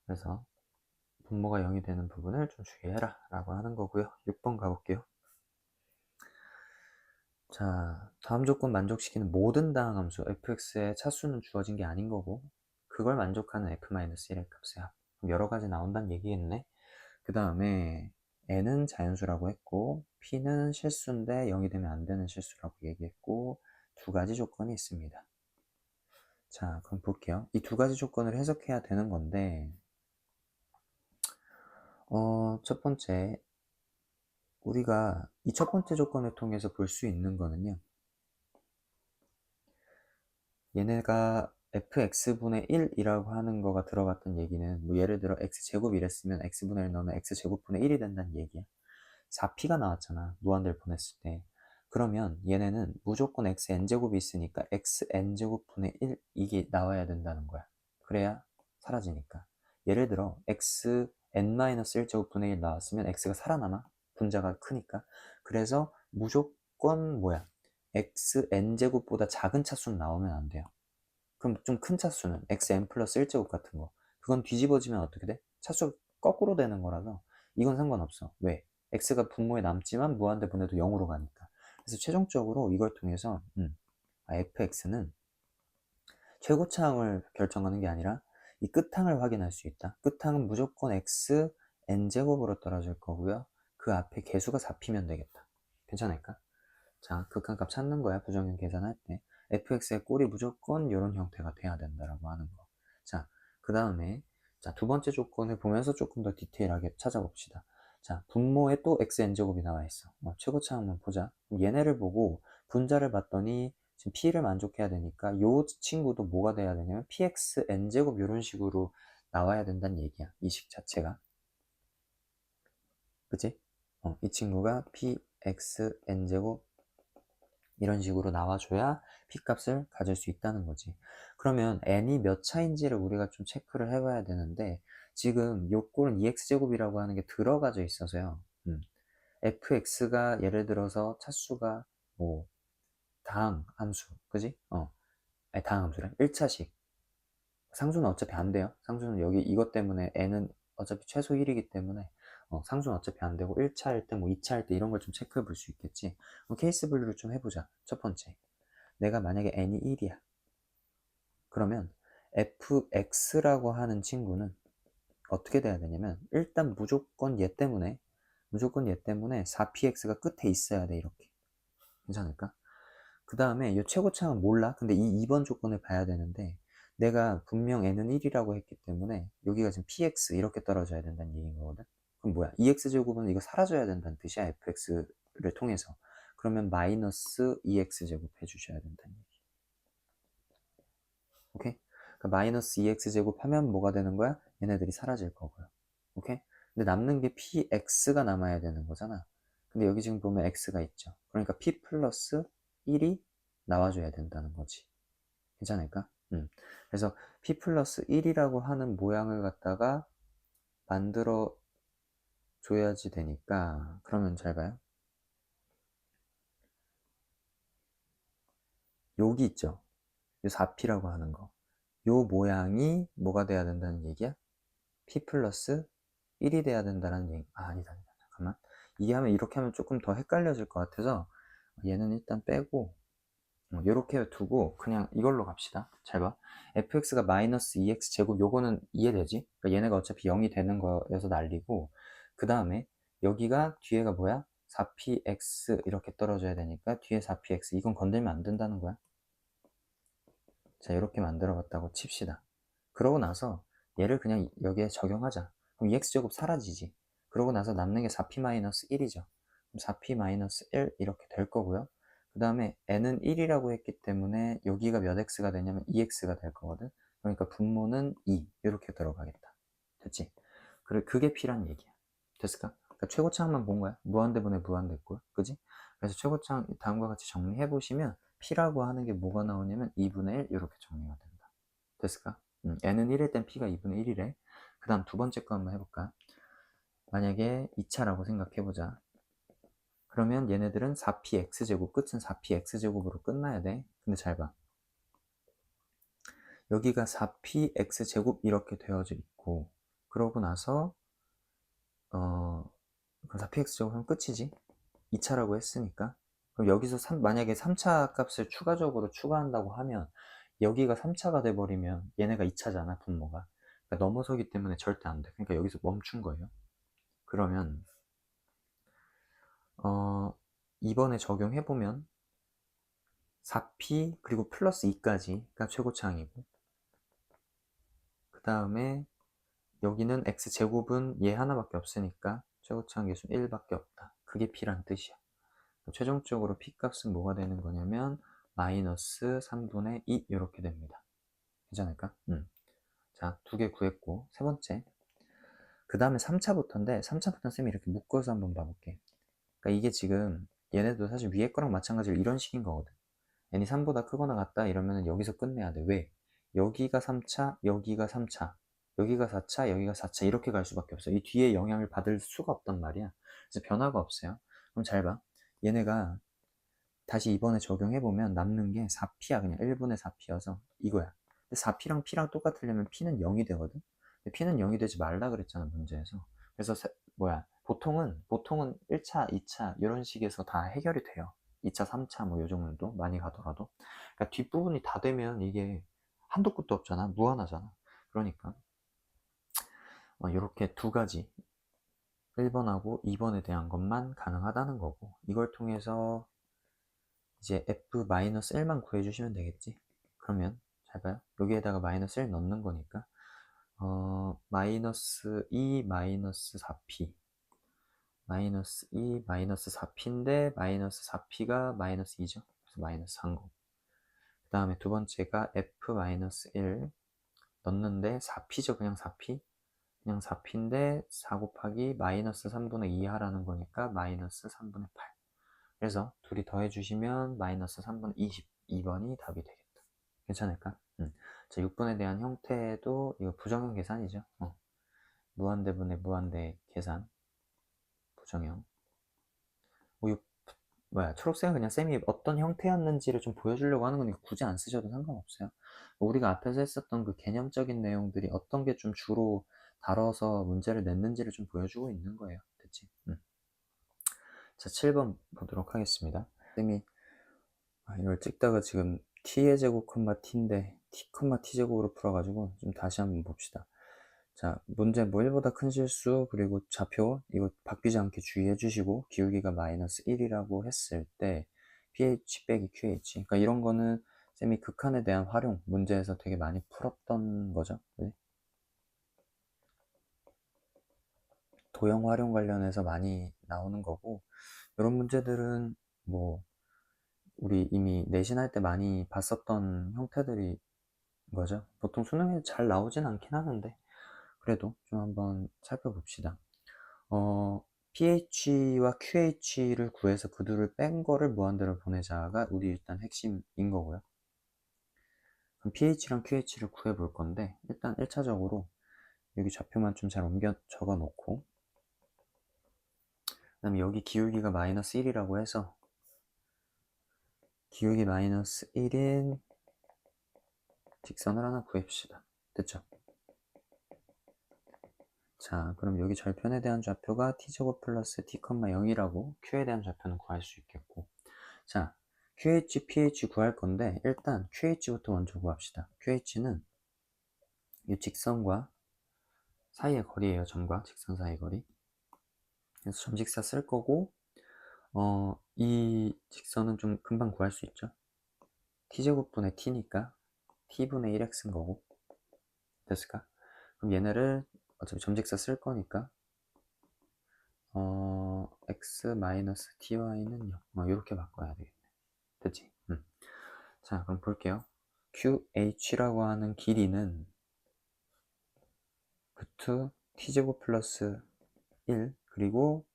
그래서 분모가 0이 되는 부분을 좀 주의해라 라고 하는 거고요. 6번 가볼게요. 자, 다음 조건 만족시키는 모든 다항함수 fx의 차수는 주어진 게 아닌 거고 그걸 만족하는 f-1의 값의 합. 여러 가지 나온다는 얘기겠네. 그 다음에 n은 자연수라고 했고 p는 실수인데 0이 되면 안 되는 실수라고 얘기했고 두 가지 조건이 있습니다. 자, 그럼 볼게요. 이 두 가지 조건을 해석해야 되는 건데 첫 번째 우리가 이 첫 번째 조건을 통해서 볼 수 있는 거는요. 얘네가 fx분의 1이라고 하는 거가 들어갔던 얘기는 뭐 예를 들어 x제곱 이랬으면 x분의 1 넣으면 x제곱분의 1이 된다는 얘기야. 4p가 나왔잖아. 무한대를 보냈을 때. 그러면 얘네는 무조건 xn제곱이 있으니까 xn제곱분의 1 이게 나와야 된다는 거야. 그래야 사라지니까. 예를 들어 xn-1제곱분의 1 나왔으면 x가 살아남아. 분자가 크니까. 그래서 무조건 뭐야? xn제곱보다 작은 차수는 나오면 안 돼요. 그럼 좀 큰 차수는 xn 플러스 1제곱 같은 거. 그건 뒤집어지면 어떻게 돼? 차수가 거꾸로 되는 거라서 이건 상관없어. 왜? x가 분모에 남지만 무한대 분해도 0으로 가니까. 그래서 최종적으로 이걸 통해서 fx는 최고차항을 결정하는 게 아니라 이 끝항을 확인할 수 있다. 끝항은 무조건 x n제곱으로 떨어질 거고요. 그 앞에 개수가 4p면 되겠다. 괜찮을까? 자, 극한값 찾는 거야. 부정형 계산할 때. fx의 꼴이 무조건 이런 형태가 돼야 된다라고 하는 거. 자, 그 다음에 자, 두 번째 조건을 보면서 조금 더 디테일하게 찾아봅시다. 자, 분모에 또 xn제곱이 나와 있어. 최고차 한번 보자. 얘네를 보고 분자를 봤더니 지금 p를 만족해야 되니까 이 친구도 뭐가 돼야 되냐면 pxn제곱 이런 식으로 나와야 된다는 얘기야. 이 식 자체가. 그치? 이 친구가 pxn제곱 이런 식으로 나와줘야 p값을 가질 수 있다는 거지. 그러면 n이 몇 차인지를 우리가 좀 체크를 해봐야 되는데 지금 요 꼴은 2x제곱이라고 하는 게 들어가져 있어서요. fx가 예를 들어서 차수가 뭐 다항 함수, 그지? 아니 다항 함수래. 1차식. 상수는 어차피 안 돼요. 상수는 여기 이것 때문에 n은 어차피 최소 1이기 때문에 상수는 어차피 안 되고 1차일 때 뭐 2차일 때 이런 걸 좀 체크해 볼 수 있겠지. 케이스 분류를 좀 해보자. 첫 번째. 내가 만약에 n이 1이야. 그러면 fx라고 하는 친구는 어떻게 돼야 되냐면 일단 무조건 얘 때문에 4px가 끝에 있어야 돼. 이렇게. 괜찮을까? 그 다음에 이 최고차항은 몰라. 근데 이 2번 조건을 봐야 되는데 내가 분명 n은 1이라고 했기 때문에 여기가 지금 px 이렇게 떨어져야 된다는 얘기인 거거든. 그럼 뭐야? 2x제곱은 이거 사라져야 된다는 뜻이야. fx를 통해서. 그러면 마이너스 2x제곱 해주셔야 된다는 얘기. 오케이? 그러니까 마이너스 2x제곱 하면 뭐가 되는 거야? 얘네들이 사라질 거고요. 오케이? 근데 남는 게 px가 남아야 되는 거잖아. 근데 여기 지금 보면 x가 있죠. 그러니까 p 플러스 1이 나와줘야 된다는 거지. 괜찮을까? 그래서 p 플러스 1이라고 하는 모양을 갖다가 만들어 줘야지 되니까 그러면 잘 봐요. 여기 있죠. 이 4p라고 하는 거. 요 모양이 뭐가 돼야 된다는 얘기야? p 플러스 1이 돼야 된다는 얘기. 아니다. 잠깐만. 이게 하면 이렇게 하면 조금 더 헷갈려질 것 같아서 얘는 일단 빼고 이렇게 두고 그냥 이걸로 갑시다. 잘 봐. fx가 마이너스 2x 제곱 요거는 이해되지? 그러니까 얘네가 어차피 0이 되는 거여서 날리고 그 다음에 여기가 뒤에가 뭐야? 4px 이렇게 떨어져야 되니까 뒤에 4px 이건 건들면 안 된다는 거야. 자, 이렇게 만들어 봤다고 칩시다. 그러고 나서 얘를 그냥 여기에 적용하자. 그럼 2x제곱 사라지지. 그러고 나서 남는 게 4p-1이죠. 그럼 4p-1 이렇게 될 거고요. 그 다음에 n은 1이라고 했기 때문에 여기가 몇 x가 되냐면 2x가 될 거거든. 그러니까 분모는 2 이렇게 들어가겠다. 됐지? 그게 P란 얘기야. 됐을까? 그러니까 최고차항만 본 거야. 무한대분의 무한대꼴. 그지? 그래서 최고차항 다음과 같이 정리해 보시면 P라고 하는 게 뭐가 나오냐면 2분의 1 이렇게 정리가 된다. 됐을까? n은 1일 땐 P가 2분의 1이래. 그 다음 두 번째 거 한번 해볼까? 만약에 2차라고 생각해보자. 그러면 얘네들은 4px제곱, 끝은 4px제곱으로 끝나야 돼. 근데 잘 봐. 여기가 4px제곱 이렇게 되어져 있고 그러고 나서 그럼 4px제곱 하면 끝이지. 2차라고 했으니까 그럼 여기서 만약에 3차 값을 추가적으로 추가한다고 하면 여기가 3차가 돼버리면 얘네가 2차잖아, 분모가. 그러니까 넘어서기 때문에 절대 안 돼. 그러니까 여기서 멈춘 거예요. 그러면 이번에 적용해보면 4p 그리고 플러스 2까지가 최고차항이고, 그 다음에 여기는 x제곱은 얘 하나밖에 없으니까 최고차항 계수는 1밖에 없다. 그게 p란 뜻이야. 최종적으로 p 값은 뭐가 되는 거냐면 마이너스 3분의 2 이렇게 됩니다. 괜찮을까? 자, 2개 구했고, 세 번째. 그 다음에 3차부터인데 3차부터는 쌤이 이렇게 묶어서 한번 봐볼게. 그러니까 이게 지금 얘네도 사실 위에 거랑 마찬가지로 이런 식인 거거든. n이 3보다 크거나 같다 이러면 여기서 끝내야 돼. 왜? 여기가 3차, 여기가 3차, 여기가 4차, 여기가 4차 이렇게 갈 수밖에 없어. 이 뒤에 영향을 받을 수가 없단 말이야. 그래서 변화가 없어요. 그럼 잘 봐. 얘네가 다시 이번에 적용해보면 남는 게 4p야. 그냥 1분의 4p여서 이거야. 근데 4p랑 p랑 똑같으려면 p는 0이 되거든. 근데 p는 0이 되지 말라 그랬잖아, 문제에서. 그래서 보통은 1차, 2차 이런 식에서 다 해결이 돼요. 2차, 3차 뭐 요 정도 많이 가더라도. 그러니까 뒷부분이 다 되면 이게 한도 끝도 없잖아. 무한하잖아. 그러니까 이렇게 두 가지 1번하고 2번에 대한 것만 가능하다는 거고, 이걸 통해서 이제 f-1만 구해주시면 되겠지. 그러면 잘 봐요. 여기에다가 마이너스 1 넣는 거니까 마이너스 2 마이너스 4p 마이너스 2 마이너스 4p인데 마이너스 4p가 마이너스 2죠. 그래서 마이너스 3고, 그 다음에 두 번째가 f-1 넣는데 4p죠. 그냥 4p 그냥 4p인데 4 곱하기 마이너스 3분의 2 하라는 거니까 마이너스 3분의 8. 그래서 둘이 더해주시면 마이너스 3분의 22번이 답이 되겠다. 괜찮을까? 자, 6번에 대한 형태도 이거 부정형 계산이죠. 무한대분의 무한대 계산 부정형. 초록색은 그냥 쌤이 어떤 형태였는지를 좀 보여주려고 하는 거니까 굳이 안 쓰셔도 상관없어요. 우리가 앞에서 했었던 그 개념적인 내용들이 어떤 게 좀 주로 다뤄서 문제를 냈는지를 좀 보여주고 있는 거예요. 됐지? 자, 7번 보도록 하겠습니다. 쌤이 이걸 찍다가 지금 t의 제곱 t인데 t, t제곱으로 풀어가지고 좀 다시 한번 봅시다. 자, 문제 뭐 1보다 큰 실수 그리고 좌표 이거 바뀌지 않게 주의해 주시고, 기울기가 마이너스 1이라고 했을 때 ph 빼기 qh, 그러니까 이런 거는 쌤이 극한에 대한 활용 문제에서 되게 많이 풀었던 거죠. 네? 도형 활용 관련해서 많이 나오는 거고, 이런 문제들은 뭐 우리 이미 내신할 때 많이 봤었던 형태들이 거죠. 보통 수능에 잘 나오진 않긴 하는데 그래도 좀 한번 살펴봅시다. pH와 qH를 구해서 그 둘을 뺀 거를 무한대로 보내자가 우리 일단 핵심인 거고요. 그럼 pH랑 qH를 구해 볼 건데, 일단 1차적으로 여기 좌표만 좀 잘 옮겨 적어 놓고, 그 다음에 여기 기울기가 마이너스 1이라고 해서 기울기 마이너스 1인 직선을 하나 구해봅시다. 됐죠? 자, 그럼 여기 절편에 대한 좌표가 t제곱 플러스 t, 0이라고 q에 대한 좌표는 구할 수 있겠고, 자, QH, PH 구할 건데 일단 QH부터 먼저 구합시다. QH는 이 직선과 사이의 거리예요. 점과 직선 사이의 거리. 그래서 점직사 쓸 거고, 이 직선은 좀 금방 구할 수 있죠. t제곱분의 t니까 t분의 1x인 거고. 됐을까? 그럼 얘네를 어차피 점직사 쓸 거니까 x-ty는 0 이렇게 바꿔야 되겠네. 됐지? 자, 그럼 볼게요. QH라고 하는 길이는 루트 t제곱 플러스 1 그리고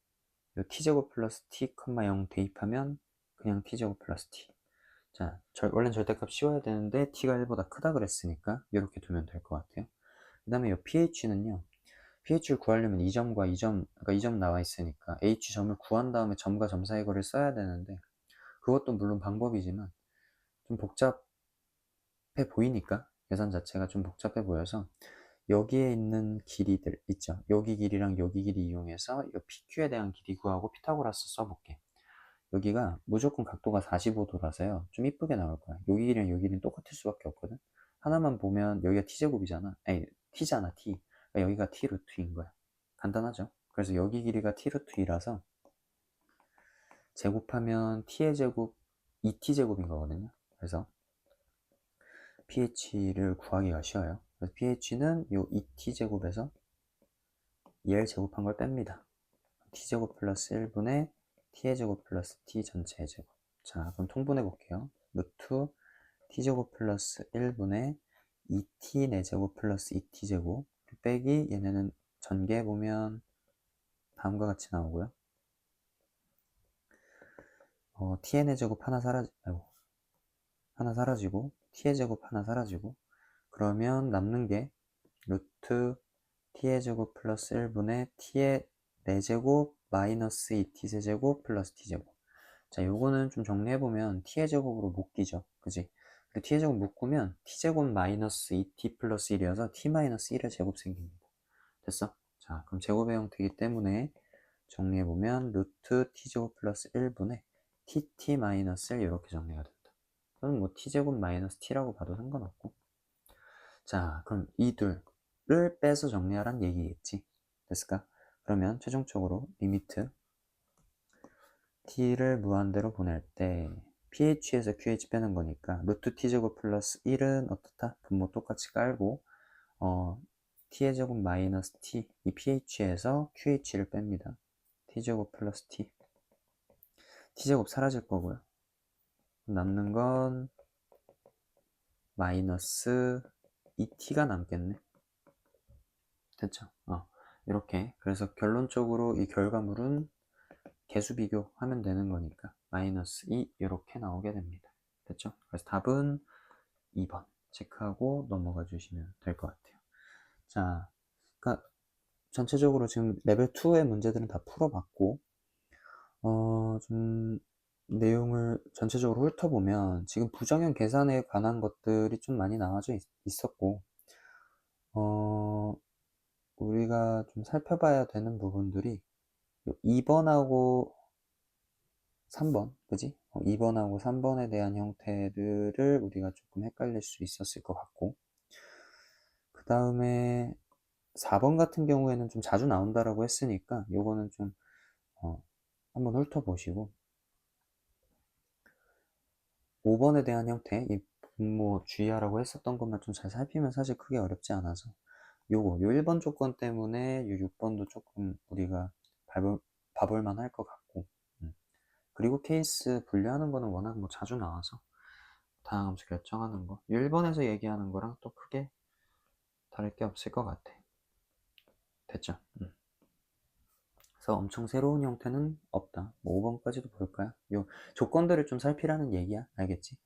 t제곱 플러스 t, 0 대입하면 그냥 t제곱 플러스 t. 자, 원래는 절대값 씌워야 되는데 t가 1보다 크다 그랬으니까 이렇게 두면 될 것 같아요. 그 다음에 이 pH는요, pH를 구하려면 이 점과 이 점, 그러니까 이 점 나와 있으니까 h점을 구한 다음에 점과 점 사이 거리를 써야 되는데, 그것도 물론 방법이지만 좀 복잡해 보이니까, 계산 자체가 좀 복잡해 보여서 여기에 있는 길이들 있죠. 여기 길이랑 여기 길이 이용해서 이 PQ에 대한 길이 구하고 피타고라스 써볼게. 여기가 무조건 각도가 45도라서요. 좀 이쁘게 나올 거야. 여기 길이랑 여기 길이는 똑같을 수밖에 없거든. 하나만 보면 여기가 t제곱이잖아. 아니, t잖아, t. 그러니까 여기가 t 루트 2인 거야. 간단하죠? 그래서 여기 길이가 t 루트 2라서 제곱하면 t의 제곱 2t제곱인 거거든요. 그래서 pH를 구하기가 쉬워요. 그래서 pH는 요 2t제곱에서 얘를 제곱한 걸 뺍니다. t제곱 플러스 1분의 t의 제곱 플러스 t 전체의 제곱. 자, 그럼 통분해 볼게요. 루트 t제곱 플러스 1분의 2t 4제곱 플러스 2t제곱 빼기 얘네는 전개해보면 다음과 같이 나오고요. t의 4제곱 하나 사라지고 t의 제곱 하나 사라지고 그러면 남는 게 루트 t의 제곱 플러스 1분의 t의 4제곱 마이너스 2t 세제곱 플러스 t제곱. 자, 요거는 좀 정리해보면 t의 제곱으로 묶이죠. 그지? 근데 t의 제곱 묶으면 t제곱 마이너스 2t 플러스 1이어서 t 마이너스 1의 제곱 생깁니다. 됐어? 자, 그럼 제곱의 형태이기 때문에 정리해보면 루트 t제곱 플러스 1분의 tt 마이너스 1 이렇게 정리가 된다. 또는 뭐 t제곱 마이너스 t라고 봐도 상관없고. 자, 그럼 이 둘을 빼서 정리하란 얘기겠지. 됐을까? 그러면 최종적으로 리미트 t를 무한대로 보낼 때 ph에서 qh 빼는 거니까 루트 t제곱 플러스 1은 어떻다? 분모 똑같이 깔고 t의 제곱 마이너스 t 이 ph에서 qh를 뺍니다. t제곱 플러스 t t제곱 사라질 거고요. 남는 건 마이너스 2t가 남겠네. 됐죠? 이렇게. 그래서 결론적으로 이 결과물은 개수 비교하면 되는 거니까 마이너스 2 이렇게 나오게 됩니다. 됐죠? 그래서 답은 2번 체크하고 넘어가 주시면 될 것 같아요. 자, 그러니까 전체적으로 지금 레벨 2의 문제들은 다 풀어봤고 좀 내용을 전체적으로 훑어보면 지금 부정형 계산에 관한 것들이 좀 많이 나와져 있었고 우리가 좀 살펴봐야 되는 부분들이 2번하고 3번, 그지? 2번하고 3번에 대한 형태들을 우리가 조금 헷갈릴 수 있었을 것 같고 그 다음에 4번 같은 경우에는 좀 자주 나온다라고 했으니까 요거는 좀 한번 훑어보시고 5번에 대한 형태, 이 분모 주의하라고 했었던 것만 좀 잘 살피면 사실 크게 어렵지 않아서 요 1번 조건 때문에 요 6번도 조금 우리가 봐볼만 할 것 같고 그리고 케이스 분류하는 거는 워낙 뭐 자주 나와서 다항함수 결정하는 거 1번에서 얘기하는 거랑 또 크게 다를 게 없을 것 같아. 됐죠? 그래서 엄청 새로운 형태는 없다. 뭐 5번까지도 볼까요? 요 조건들을 좀 살피라는 얘기야. 알겠지?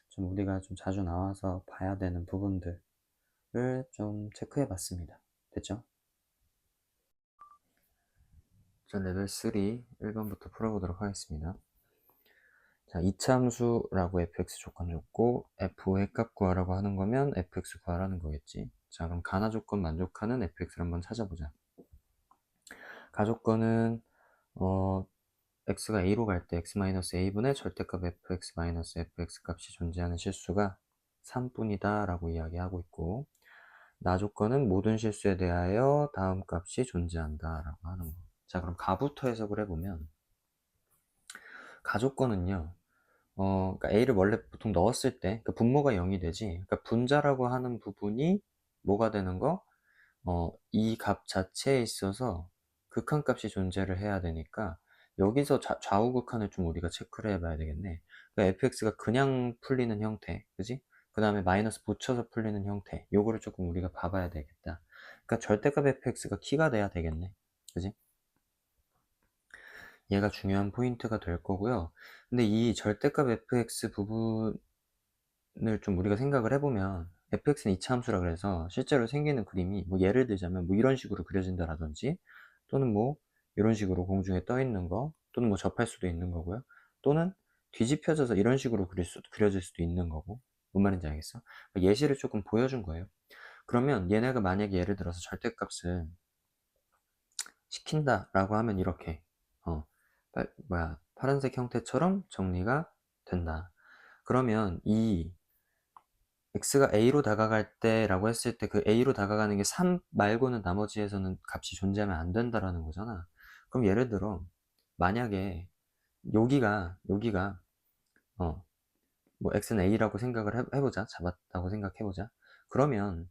좀 우리가 좀 자주 나와서 봐야 되는 부분들을 좀 체크해 봤습니다. 됐죠? 자, 레벨 3 1번부터 풀어보도록 하겠습니다. 자, 이차함수라고 fx 조건 줬고 f의 값 구하라고 하는 거면 fx 구하라는 거겠지. 자, 그럼 가나 조건 만족하는 fx를 한번 찾아보자. 가조건은 x가 a로 갈 때 x-a분의 절대값 fx-fx 값이 존재하는 실수가 3뿐이다 라고 이야기하고 있고 나 조건은 모든 실수에 대하여 다음 값이 존재한다 라고 하는 거. 자, 그럼 가부터 해석을 해보면 가조건은요 그러니까 a를 원래 보통 넣었을 때 그러니까 분모가 0이 되지 그러니까 분자라고 하는 부분이 뭐가 되는 거? 이 값 자체에 있어서 극한값이 존재를 해야 되니까 여기서 좌우 극한을 좀 우리가 체크를 해봐야 되겠네. 그러니까 fx가 그냥 풀리는 형태, 그지? 그 다음에 마이너스 붙여서 풀리는 형태, 요거를 조금 우리가 봐봐야 되겠다. 그러니까 절대값 fx가 키가 돼야 되겠네, 그지? 얘가 중요한 포인트가 될 거고요. 근데 이 절대값 fx 부분을 좀 우리가 생각을 해보면 fx는 이차함수라 그래서 실제로 생기는 그림이 뭐 예를 들자면 뭐 이런 식으로 그려진다라든지 또는 뭐 이런 식으로 공중에 떠 있는 거 또는 뭐 접할 수도 있는 거고요. 또는 뒤집혀져서 이런 식으로 그려질 수도 있는 거고 뭔 말인지 알겠어? 예시를 조금 보여준 거예요. 그러면 얘네가 만약에 예를 들어서 절대값을 시킨다라고 하면 이렇게 뭐야 파란색 형태처럼 정리가 된다. 그러면 이 x가 a로 다가갈 때라고 했을 때 그 a로 다가가는 게 3 말고는 나머지에서는 값이 존재하면 안 된다라는 거잖아. 그럼 예를 들어 만약에 여기가 뭐 x는 a라고 생각을 해보자. 잡았다고 생각해보자. 그러면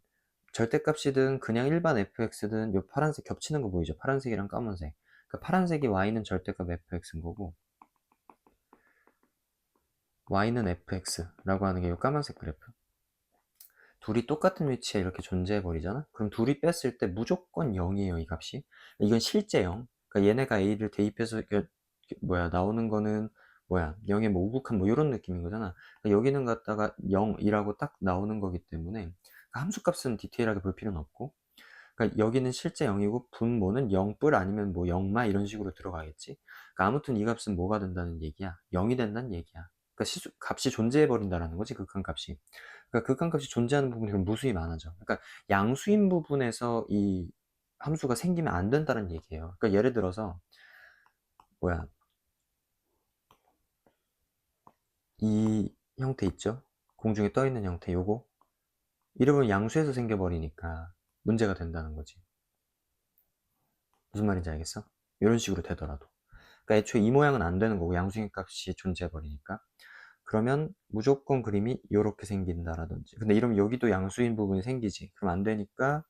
절대값이든 그냥 일반 fx든 요 파란색 겹치는 거 보이죠? 파란색이랑 까만색. 그러니까 파란색이 y는 절대값 fx인 거고 y는 fx라고 하는 게 요 까만색 그래프. 둘이 똑같은 위치에 이렇게 존재해 버리잖아? 그럼 둘이 뺐을 때 무조건 0이에요, 이 값이. 이건 실제 0. 그러니까 얘네가 a를 대입해서 나오는 거는 0의 뭐 우극한 뭐 이런 느낌인 거잖아. 그러니까 여기는 갖다가 0이라고 딱 나오는 거기 때문에 그러니까 함수값은 디테일하게 볼 필요는 없고 그러니까 여기는 실제 0이고 분모는 0뿔 아니면 뭐 0마 이런 식으로 들어가겠지. 그러니까 아무튼 이 값은 뭐가 된다는 얘기야? 0이 된다는 얘기야. 그러니까 값이 존재해 버린다라는 거지, 극한값이. 그러니까 극한값이 존재하는 부분이 그럼 무수히 많아져. 그러니까 양수인 부분에서 이 함수가 생기면 안 된다는 얘기예요. 그러니까 예를 들어서 뭐야 이 형태 있죠? 공중에 떠 있는 형태 요거 이러면 양수에서 생겨버리니까 문제가 된다는 거지. 무슨 말인지 알겠어? 이런 식으로 되더라도. 그러니까 애초에 이 모양은 안 되는 거고 양수인 값이 존재해 버리니까. 그러면 무조건 그림이 이렇게 생긴다라든지. 근데 이러면 여기도 양수인 부분이 생기지. 그럼 안 되니까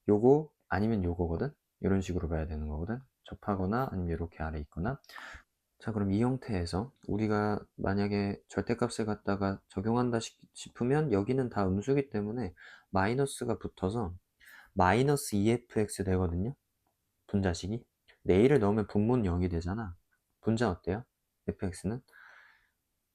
요거 아니면 요거거든. 이런 식으로 봐야 되는 거거든. 접하거나 아니면 이렇게 아래 있거나. 자, 그럼 이 형태에서 우리가 만약에 절대값을 갖다가 적용한다 싶으면 여기는 다 음수기 때문에 마이너스가 붙어서 마이너스 2fx 되거든요. 분자식이. 근데 a를 넣으면 분모는 0이 되잖아. 분자 어때요? fx는?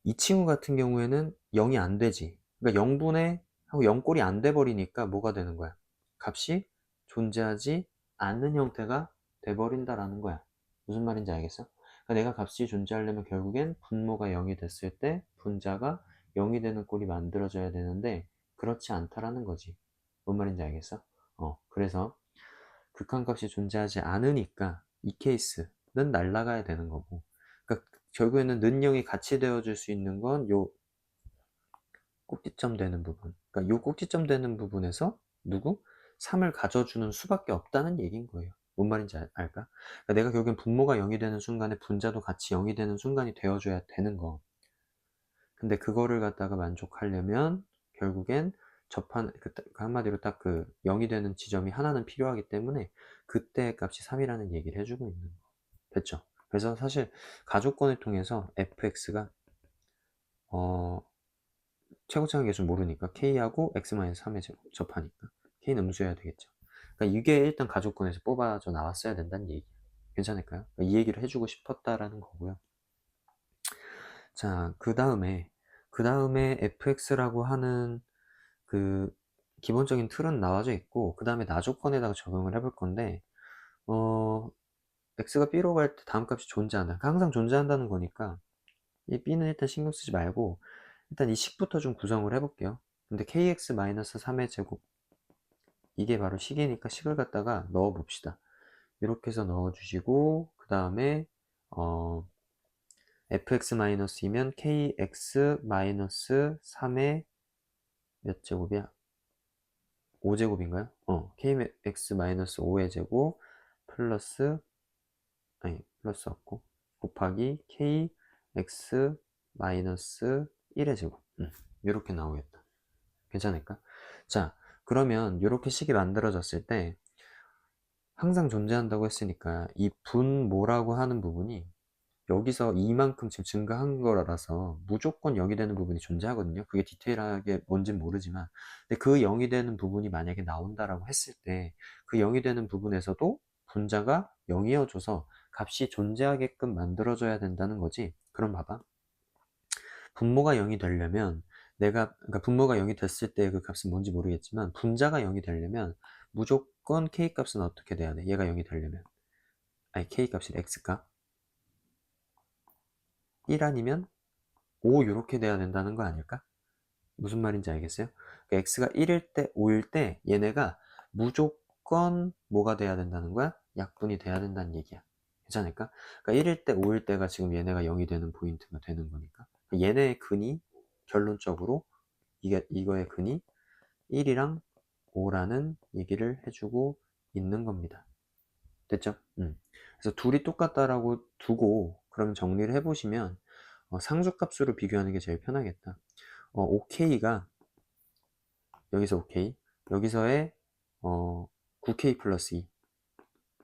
이 친구 같은 경우에는 0이 안 되지. 그러니까 0분의 하고 0꼴이 안 돼 버리니까 뭐가 되는 거야? 값이 존재하지 않는 형태가 돼 버린다라는 거야. 무슨 말인지 알겠어? 그러니까 내가 값이 존재하려면 결국엔 분모가 0이 됐을 때 분자가 0이 되는 꼴이 만들어져야 되는데 그렇지 않다라는 거지. 뭔 말인지 알겠어? 그래서 극한값이 존재하지 않으니까 이 케이스는 날라가야 되는 거고. 그러니까 결국에는 는영이 같이 되어줄 수 있는 건 요 꼭지점 되는 부분. 그러니까 요 꼭지점 되는 부분에서 누구? 3을 가져주는 수밖에 없다는 얘기인 거예요. 뭔 말인지 알까? 그러니까 내가 결국엔 분모가 0이 되는 순간에 분자도 같이 0이 되는 순간이 되어줘야 되는 거. 근데 그거를 갖다가 만족하려면 결국엔 한마디로 딱 그 0이 되는 지점이 하나는 필요하기 때문에 그때 값이 3이라는 얘기를 해주고 있는 거. 됐죠? 그래서 사실 가족권을 통해서 fx가 최고차항 계수 모르니까 k하고 x-3에 접하니까 k는 음수여야 되겠죠. 그러니까 이게 일단 가족권에서 뽑아져 나왔어야 된다는 얘기. 괜찮을까요? 그러니까 이 얘기를 해주고 싶었다라는 거고요. 자, 그 다음에 fx라고 하는 그 기본적인 틀은 나와져 있고 그 다음에 나조건에다가 적용을 해볼 건데 x가 b로 갈 때 다음 값이 존재한다. 그러니까 항상 존재한다는 거니까 이 b는 일단 신경 쓰지 말고 일단 이 식부터 좀 구성을 해볼게요. 근데 kx-3의 제곱 이게 바로 식이니까 식을 갖다가 넣어 봅시다. 이렇게 해서 넣어 주시고 그 다음에 fx-2면 kx-3의 몇 제곱이야? 5제곱인가요? kx-5의 제곱 플러스 플러스 없고 곱하기 kx-1의 제곱 이렇게 나오겠다. 괜찮을까? 자, 그러면 이렇게 식이 만들어졌을 때 항상 존재한다고 했으니까 이 분모라고 하는 부분이 여기서 이만큼 지금 증가한 거라서 무조건 0이 되는 부분이 존재하거든요. 그게 디테일하게 뭔진 모르지만 근데 그 0이 되는 부분이 만약에 나온다라고 했을 때 그 0이 되는 부분에서도 분자가 0이어줘서 값이 존재하게끔 만들어줘야 된다는 거지. 그럼 봐봐. 분모가 0이 되려면 그러니까 분모가 0이 됐을 때 그 값은 뭔지 모르겠지만 분자가 0이 되려면 무조건 k값은 어떻게 돼야 돼? 얘가 0이 되려면 k값이 x값 1 아니면 5 이렇게 돼야 된다는 거 아닐까? 무슨 말인지 알겠어요? 그러니까 x가 1일 때 5일 때 얘네가 무조건 뭐가 돼야 된다는 거야? 약분이 돼야 된다는 얘기야. 괜찮을까? 그러니까 1일 때, 5일 때가 지금 얘네가 0이 되는 포인트가 되는 거니까. 얘네의 근이 결론적으로 이거의 근이 1이랑 5라는 얘기를 해주고 있는 겁니다. 됐죠? 그래서 둘이 똑같다라고 두고 그러면 정리를 해보시면 상수값으로 비교하는 게 제일 편하겠다. OK가 여기서 OK, 여기서의 9K 플러스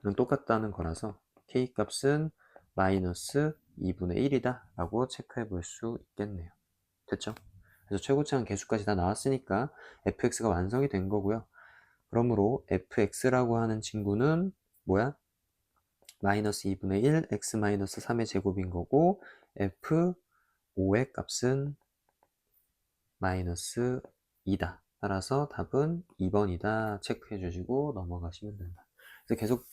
2는 똑같다는 거라서 K 값은 마이너스 2분의 1이다 라고 체크해 볼 수 있겠네요. 됐죠? 그래서 최고차항 개수까지 다 나왔으니까 fx가 완성이 된 거고요. 그러므로 fx라고 하는 친구는 뭐야? 마이너스 2분의 1, x 마이너스 3의 제곱인 거고 f5의 값은 마이너스 2다. 따라서 답은 2번이다. 체크해 주시고 넘어가시면 된다. 그래서 계속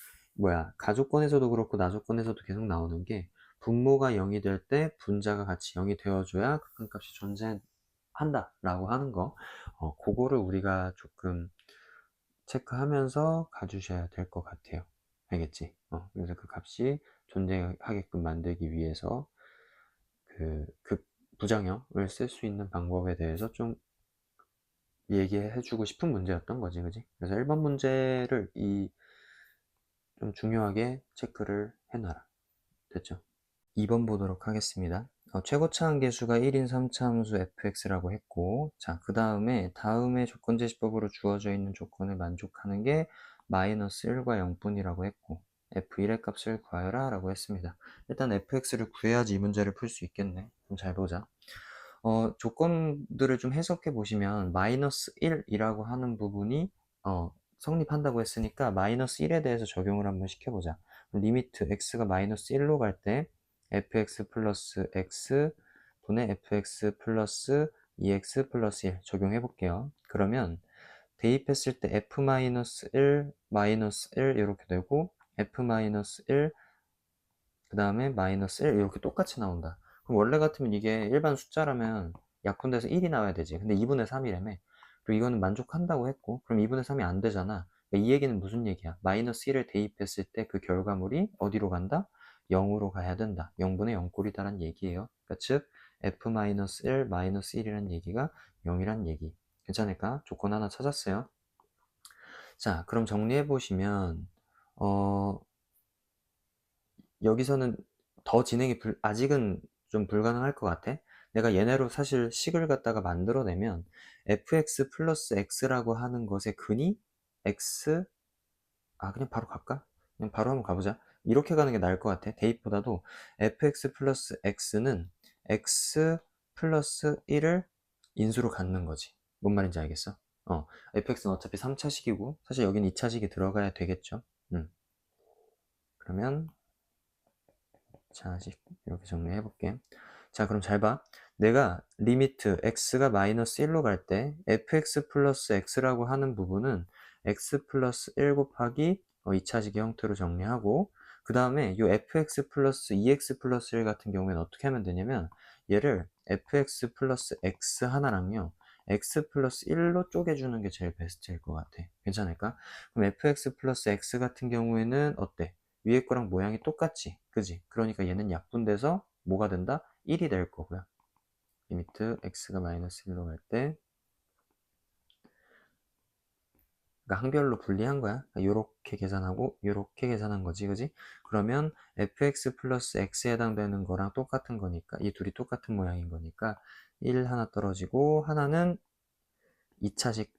가족권에서도 그렇고 나족권에서도 계속 나오는 게 분모가 0이 될 때 분자가 같이 0이 되어줘야 극한값이 존재한다 라고 하는 거, 그거를 우리가 조금 체크하면서 가주셔야 될 것 같아요. 알겠지? 그래서 그 값이 존재하게끔 만들기 위해서 그 부정형을 쓸 수 있는 방법에 대해서 좀 얘기해주고 싶은 문제였던 거지, 그지? 그래서 1번 문제를 좀 중요하게 체크를 해놔라. 됐죠? 2번 보도록 하겠습니다. 최고차항 계수가 1인 3차함수 fx라고 했고, 자, 그 다음에 다음의 조건제시법으로 주어져 있는 조건을 만족하는 게 마이너스 1과 0분이라고 했고, f1의 값을 구하여라 라고 했습니다. 일단 fx를 구해야지 이 문제를 풀 수 있겠네. 좀 잘 보자. 조건들을 좀 해석해 보시면 마이너스 1이라고 하는 부분이 성립한다고 했으니까 마이너스 1에 대해서 적용을 한번 시켜보자. 리미트 x가 마이너스 1로 갈 때 fx 플러스 x 분의 fx 플러스 2x 플러스 1 적용해 볼게요. 그러면 대입했을 때 f 마이너스 1 마이너스 1 이렇게 되고 f 마이너스 1 그 다음에 마이너스 1 이렇게 똑같이 나온다. 그럼 원래 같으면 이게 일반 숫자라면 약분돼서 1이 나와야 되지. 근데 2분의 3이라며. 그리고 이거는 만족한다고 했고, 그럼 2분의 3이 안 되잖아. 그러니까 이 얘기는 무슨 얘기야? 마이너스 1을 대입했을 때 그 결과물이 어디로 간다? 0으로 가야 된다. 0분의 0꼴이다라는 얘기예요. 그러니까 즉 f 마이너스 1 마이너스 1이라는 얘기가 0이란 얘기. 괜찮을까? 조건 하나 찾았어요. 자, 그럼 정리해 보시면 여기서는 더 진행이 아직은 좀 불가능할 것 같아. 내가 얘네로 사실 식을 갖다가 만들어내면 fx 플러스 x라고 하는 것의 근이 x, 그냥 바로 갈까? 그냥 바로 한번 가보자. 이렇게 가는 게 나을 것 같아. 대입보다도 fx 플러스 x는 x 플러스 1을 인수로 갖는 거지. 뭔 말인지 알겠어? fx는 어차피 3차식이고 사실 여기는 2차식이 들어가야 되겠죠. 그러면 자, 이렇게 정리해 볼게. 자, 그럼 잘 봐. 내가 리미트 x가 마이너스 1로 갈 때 fx 플러스 x라고 하는 부분은 x 플러스 1 곱하기 2차식의 형태로 정리하고, 그 다음에 이 fx 플러스 2x 플러스 1 같은 경우에는 어떻게 하면 되냐면 얘를 fx 플러스 x 하나랑요 x 플러스 1로 쪼개주는 게 제일 베스트일 것 같아. 괜찮을까? 그럼 fx 플러스 x 같은 경우에는 어때? 위에 거랑 모양이 똑같지, 그지? 그러니까 얘는 약분돼서 뭐가 된다? 1이 될 거고요. 리미트 x가 마이너스 1로 갈 때, 그러니까 항별로 분리한 거야. 요렇게 계산하고 요렇게 계산한 거지, 그지? 그러면 fx 플러스 x에 해당되는 거랑 똑같은 거니까, 이 둘이 똑같은 모양인 거니까 1 하나 떨어지고 하나는 2차식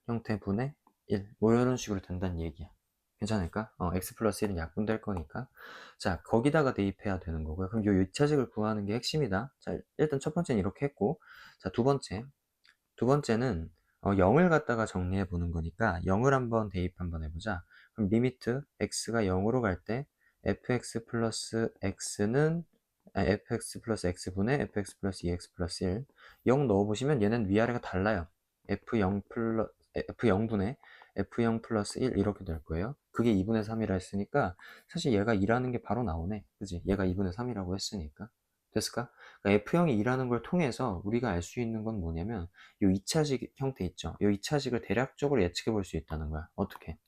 형태분의 1, 뭐 이런 식으로 된다는 얘기야. 괜찮을까? x 플러스 1은 약분될 거니까. 자, 거기다가 대입해야 되는 거고요. 그럼 요 2차식을 구하는 게 핵심이다. 자, 일단 첫 번째는 이렇게 했고, 자, 두 번째는 0을 갖다가 정리해 보는 거니까 0을 한번 대입 한번 해보자. 그럼 리미트 x가 0으로 갈 때 fx 플러스 x는 fx 플러스 x분의 fx 플러스 2x 플러스 1, 0 넣어보시면 얘는 위아래가 달라요. f0분의 f0 플러스 1 이렇게 될 거예요. 그게 2분의 3이라 했으니까 사실 얘가 2라는 게 바로 나오네. 그지? 얘가 2분의 3이라고 했으니까. 됐을까? 그러니까 F형이 2라는 걸 통해서 우리가 알 수 있는 건 뭐냐면 요 2차식 형태 있죠? 요 2차식을 대략적으로 예측해 볼 수 있다는 거야. 어떻게?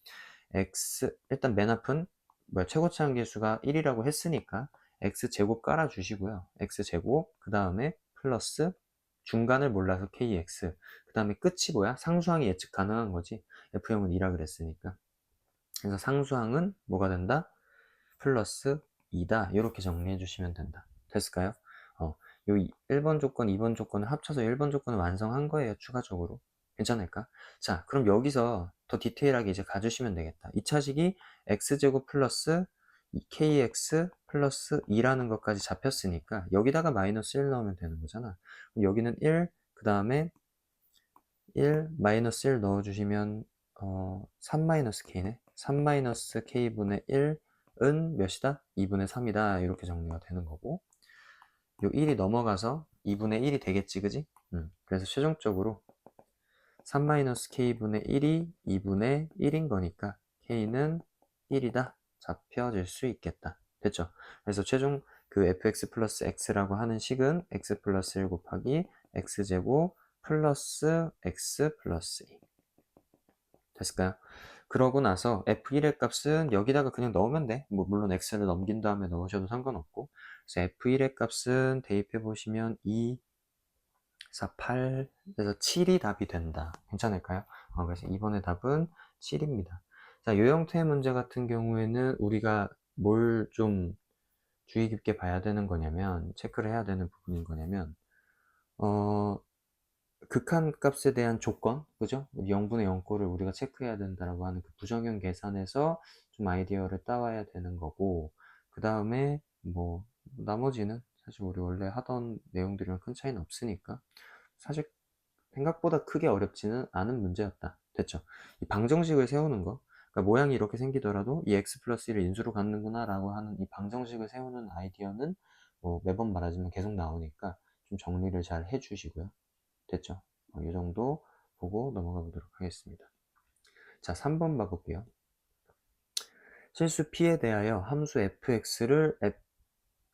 일단 맨 앞은 최고치 한계수가 1이라고 했으니까 x제곱 깔아주시고요. x제곱, 그 다음에 플러스 중간을 몰라서 kx, 그 다음에 끝이 뭐야? 상수항이 예측 가능한 거지. f형은 2라 그랬으니까. 그래서 상수항은 뭐가 된다? 플러스 2다. 이렇게 정리해 주시면 된다. 됐을까요? 요 1번 조건, 2번 조건을 합쳐서 1번 조건을 완성한 거예요. 추가적으로. 괜찮을까? 자, 그럼 여기서 더 디테일하게 이제 가주시면 되겠다. 2차식이 x제곱 플러스 kx 플러스 2라는 것까지 잡혔으니까 여기다가 마이너스 1 넣으면 되는 거잖아. 그럼 여기는 1, 그 다음에 1, 마이너스 1 넣어주시면 3 마이너스 k네. 3 마이너스 k분의 1은 몇이다? 2분의 3이다. 이렇게 정리가 되는 거고, 요 1이 넘어가서 2분의 1이 되겠지, 그지? 그래서 최종적으로 3 마이너스 k분의 1이 2분의 1인 거니까 k는 1이다. 잡혀질 수 있겠다. 됐죠? 그래서 최종 그 fx 플러스 x라고 하는 식은 x 플러스 1 곱하기 x제곱 플러스 x 플러스 2. 됐을까요? 그러고 나서 f1의 값은 여기다가 그냥 넣으면 돼. 뭐 물론 x를 넘긴 다음에 넣으셔도 상관없고. 그래서 f1의 값은 대입해 보시면 2, 4, 8, 그래서 7이 답이 된다. 괜찮을까요? 그래서 이번에 답은 7입니다. 자, 이 형태의 문제 같은 경우에는 우리가 뭘 좀 주의 깊게 봐야 되는 거냐면, 체크를 해야 되는 부분인 거냐면, 극한값에 대한 조건, 그죠? 0분의 0꼴을 우리가 체크해야 된다라고 하는 그 부정형 계산에서 좀 아이디어를 따와야 되는 거고, 그 다음에 뭐 나머지는 사실 우리 원래 하던 내용들이랑 큰 차이는 없으니까 사실 생각보다 크게 어렵지는 않은 문제였다. 됐죠? 이 방정식을 세우는 거, 그러니까 모양이 이렇게 생기더라도 이 x 플러스 1을 인수로 갖는구나 라고 하는 이 방정식을 세우는 아이디어는 뭐 매번 말하지만 계속 나오니까 좀 정리를 잘 해주시고요. 됐죠? 이 정도 보고 넘어가 보도록 하겠습니다. 자, 3번 봐볼게요. 실수 p에 대하여 함수 fx를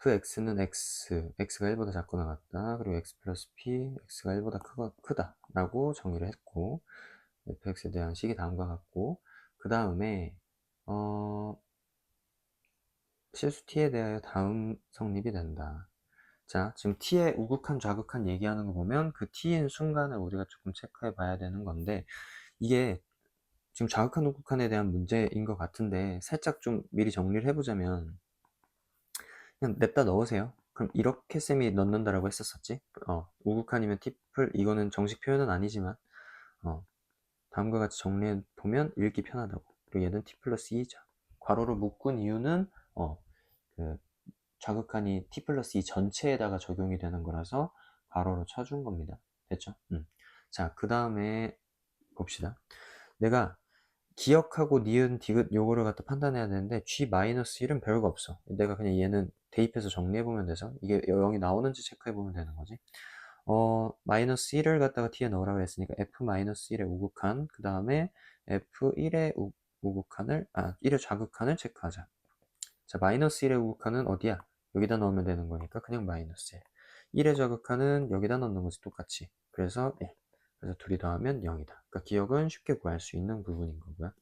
fx는 x가 1보다 작거나 같다. 그리고 x 플러스 p, x가 1보다 크다 라고 정의를 했고, fx에 대한 식이 다음과 같고, 그 다음에 실수 t에 대하여 다음 성립이 된다. 자, 지금 t의 우극한 좌극한 얘기하는 거 보면 그 t인 순간을 우리가 조금 체크해 봐야 되는 건데, 이게 지금 좌극한 우극한에 대한 문제인 것 같은데 살짝 좀 미리 정리를 해보자면 그냥 냅다 넣으세요. 그럼 이렇게 쌤이 넣는다라고 했었었지. 우극한이면 티플, 이거는 정식 표현은 아니지만 다음과 같이 정리해 보면 읽기 편하다고. 그리고 얘는 t 플러스 2죠. 괄호로 묶은 이유는 그 좌극한이 t 플러스 2 전체에다가 적용이 되는 거라서 괄호로 쳐준 겁니다. 됐죠? 자, 그 다음에 봅시다. 내가 기억하고 니은, 디귿 요거를 갖다 판단해야 되는데 G-1은 별거 없어. 내가 그냥 얘는 대입해서 정리해보면 돼서 이게 0이 나오는지 체크해보면 되는 거지. 마이너스 1을 갖다가 T에 넣으라고 했으니까 F-1의 우극한, 그 다음에 F1의 우극한을, 1의 좌극한을 체크하자. 자, 마이너스 1의 우극한은 어디야? 여기다 넣으면 되는 거니까 그냥 마이너스 1. 1의 좌극한은 여기다 넣는 거지, 똑같이. 그래서 1. 그래서 둘이 더하면 0이다. 그러니까 기억은 쉽게 구할 수 있는 부분인 거고요.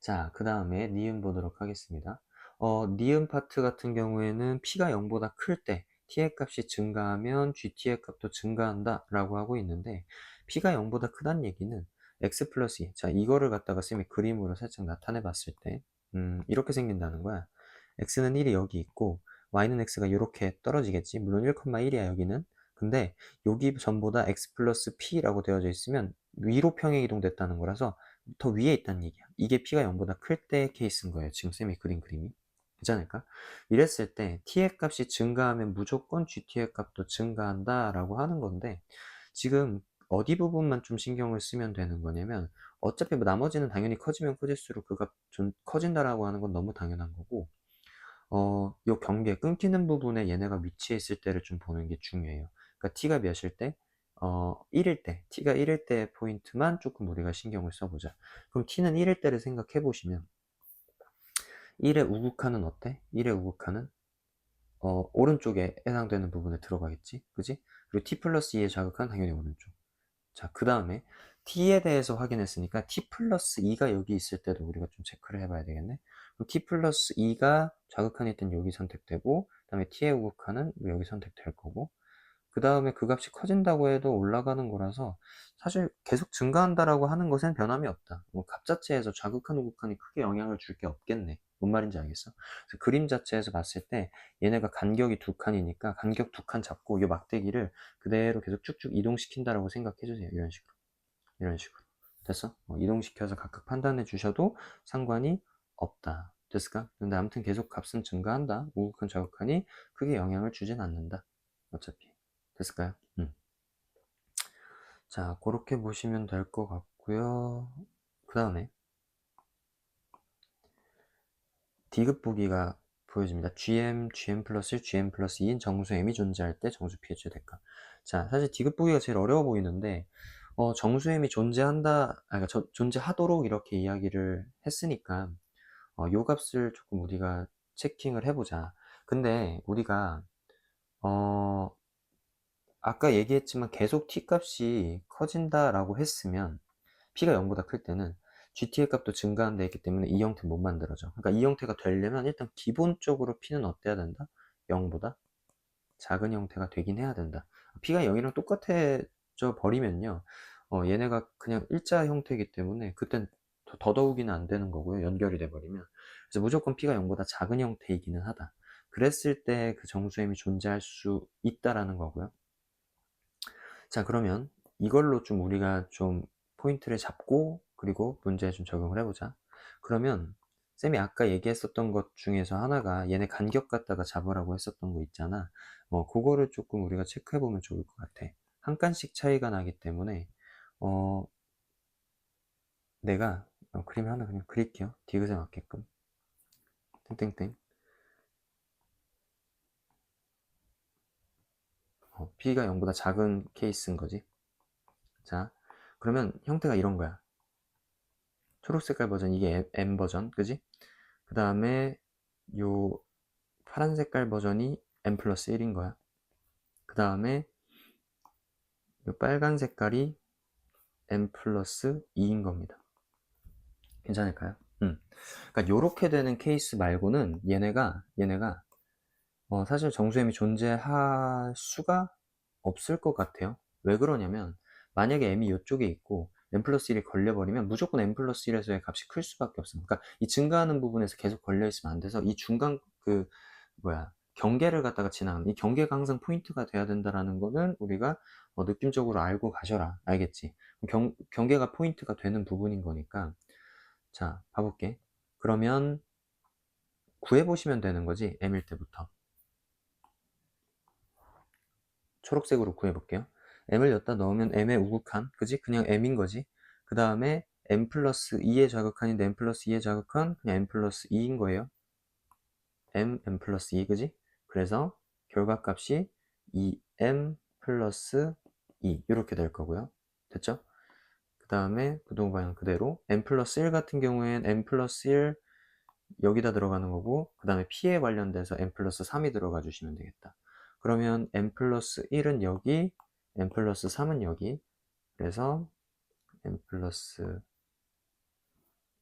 자, 그 다음에 니은 보도록 하겠습니다. 니은 파트 같은 경우에는 p가 0보다 클 때 t의 값이 증가하면 gt의 값도 증가한다 라고 하고 있는데, p가 0보다 크다는 얘기는 x 플러스 2. 자, 이거를 갖다가 쌤이 그림으로 살짝 나타내 봤을 때 이렇게 생긴다는 거야. x는 1이 여기 있고 y는 x가 이렇게 떨어지겠지. 물론 1,1이야 여기는. 근데 여기 전보다 x 플러스 p라고 되어져 있으면 위로 평행 이동됐다는 거라서 더 위에 있다는 얘기야. 이게 p가 0보다 클 때 케이스인 거예요. 지금 쌤이 그린 그림이. 괜찮을까? 이랬을 때 t의 값이 증가하면 무조건 gt의 값도 증가한다 라고 하는 건데, 지금 어디 부분만 좀 신경을 쓰면 되는 거냐면, 어차피 뭐 나머지는 당연히 커지면 커질수록 그 값 좀 커진다라고 하는 건 너무 당연한 거고, 요 경계 끊기는 부분에 얘네가 위치해 있을 때를 좀 보는 게 중요해요. 그러니까 t가 몇일 때? 1일 때, t가 1일 때 포인트만 조금 우리가 신경을 써보자. 그럼 t는 1일 때를 생각해 보시면 1의 우극한은 어때? 1의 우극한은 오른쪽에 해당되는 부분에 들어가겠지, 그지? 그리고 t 플러스 2의 좌극한 당연히 오른쪽. 자, 그 다음에 t에 대해서 확인했으니까 t 플러스 2가 여기 있을 때도 우리가 좀 체크를 해봐야 되겠네. 그럼 t 플러스 2가 좌극한일 땐 여기 선택되고, 그 다음에 t의 우극한은 여기 선택될 거고, 그 다음에 그 값이 커진다고 해도 올라가는 거라서 사실 계속 증가한다라고 하는 것엔 변함이 없다. 뭐 값 자체에서 좌극한 우극한이 크게 영향을 줄 게 없겠네. 뭔 말인지 알겠어? 그래서 그림 자체에서 봤을 때 얘네가 간격이 두 칸이니까 간격 두 칸 잡고 이 막대기를 그대로 계속 쭉쭉 이동시킨다라고 생각해 주세요. 이런 식으로. 이런 식으로. 됐어? 이동시켜서 각각 판단해 주셔도 상관이 없다. 됐을까? 근데 아무튼 계속 값은 증가한다. 우극한 좌극한이 크게 영향을 주진 않는다. 어차피. 됐을까요? 자, 그렇게 보시면 될 것 같고요. 그 다음에 D급 보기가 보여집니다. GM 플러스 1, GM 플러스 2인 정수 M이 존재할 때 정수 pH의 대가. 자, 사실 D급 보기가 제일 어려워 보이는데 정수 M이 존재한다, 그러니까 존재하도록 이렇게 이야기를 했으니까 요 값을 조금 우리가 체킹을 해보자. 근데 우리가 아까 얘기했지만 계속 t 값이 커진다라고 했으면 p가 0보다 클 때는 gt의 값도 증가한다 했기 때문에 이 형태 못 만들어져. 그러니까 이 형태가 되려면 일단 기본적으로 p는 어때야 된다? 0보다 작은 형태가 되긴 해야 된다. p가 0이랑 똑같아져 버리면요, 얘네가 그냥 일자 형태이기 때문에 그땐 더더욱이는 안 되는 거고요. 연결이 돼 버리면. 그래서 무조건 p가 0보다 작은 형태이기는 하다. 그랬을 때 그 정수엠이 존재할 수 있다라는 거고요. 자, 그러면 이걸로 좀 우리가 좀 포인트를 잡고 그리고 문제에 좀 적용을 해보자. 그러면 쌤이 아까 얘기했었던 것 중에서 하나가 얘네 간격 갖다가 잡으라고 했었던 거 있잖아. 그거를 조금 우리가 체크해보면 좋을 것 같아. 한 칸씩 차이가 나기 때문에 내가 그림 하나 그냥 그릴게요. 디귿에 맞게끔. 땡땡땡. P가 0보다 작은 케이스인 거지. 자, 그러면 형태가 이런 거야. 초록색깔 버전, 이게 M 버전, 그지? 그 다음에 요 파란 색깔 버전이 M 플러스 1인 거야. 그 다음에 요 빨간 색깔이 M 플러스 2인 겁니다. 괜찮을까요? 그러니까 요렇게 되는 케이스 말고는 얘네가 사실 정수엠이 존재할 수가 없을 것 같아요. 왜 그러냐면 만약에 m이 이쪽에 있고 m 플러스 1이 걸려버리면 무조건 m 플러스 1에서의 값이 클 수밖에 없어요. 그러니까 이 증가하는 부분에서 계속 걸려 있으면 안 돼서 이 중간 경계를 갖다가 지나가는 이 경계가 항상 포인트가 돼야 된다라는 거는 우리가 느낌적으로 알고 가셔라. 알겠지? 경계가 포인트가 되는 부분인 거니까. 자, 봐볼게. 그러면 구해보시면 되는 거지, m일 때부터. 초록색으로 구해볼게요. m을 여기다 넣으면 m의 우극한, 그지? 그냥 m인 거지. 그 다음에 m 플러스 2의 좌극한인데 m 플러스 2의 좌극한 그냥 m 플러스 2인 거예요. m 플러스 2, 그지? 그래서 결과값이 2m 플러스 2 이렇게 될 거고요. 됐죠? 그 다음에 부동 방향 그대로 m 플러스 1 같은 경우엔 m 플러스 1 여기다 들어가는 거고, 그 다음에 p에 관련돼서 m 플러스 3이 들어가 주시면 되겠다. 그러면 m 플러스 1은 여기, m 플러스 3은 여기. 그래서 m 플러스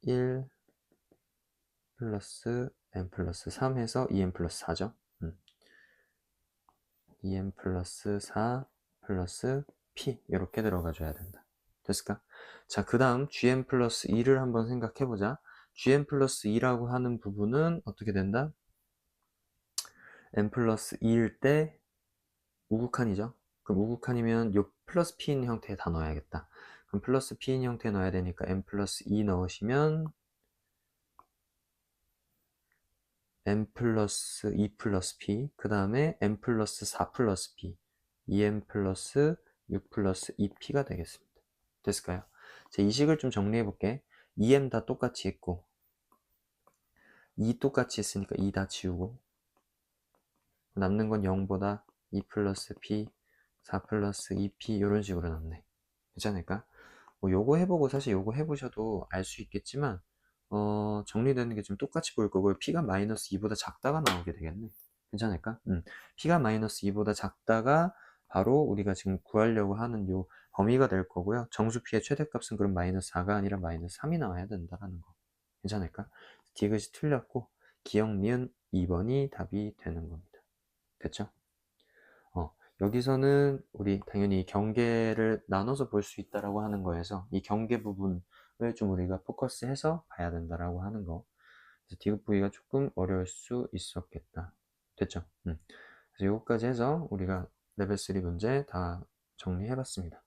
1 플러스 m 플러스 3 해서 2m 플러스 4죠. 2m 플러스 4 플러스 p 이렇게 들어가 줘야 된다. 됐을까? 자, 그 다음 gm 플러스 2를 한번 생각해 보자. gm 플러스 2라고 하는 부분은 어떻게 된다? m 플러스 2일 때 우극한이죠. 그럼 우극한이면 요 플러스 p인 형태에 다 넣어야겠다. 그럼 플러스 p인 형태에 넣어야 되니까 m 플러스 2 넣으시면 m 플러스 2 플러스 p, 그 다음에 m 플러스 4 플러스 p, 2m 플러스 6 플러스 2p가 되겠습니다. 됐을까요? 자, 이 식을 좀 정리해 볼게. 2m 다 똑같이 했고 2 똑같이 했으니까 2 다 지우고 남는 건 0보다 2 플러스 p, 4 플러스 2p 이런 식으로 남네. 괜찮을까? 뭐 요거 해보고 사실 요거 해보셔도 알 수 있겠지만 정리되는 게 좀 똑같이 보일 거고 p가 마이너스 2보다 작다가 나오게 되겠네. 괜찮을까? p가 마이너스 2보다 작다가 바로 우리가 지금 구하려고 하는 요 범위가 될 거고요. 정수 p의 최대값은 그럼 마이너스 4가 아니라 마이너스 3이 나와야 된다라는 거. 괜찮을까? 디귿이 틀렸고 기역, 니은 2번이 답이 되는 겁니다. 됐죠? 여기서는 우리 당연히 경계를 나눠서 볼 수 있다라고 하는 거에서 이 경계 부분을 좀 우리가 포커스해서 봐야 된다라고 하는 거. 그래서 디귿 부위가 조금 어려울 수 있었겠다. 됐죠? 그래서 이것까지 해서 우리가 레벨 3 문제 다 정리해 봤습니다.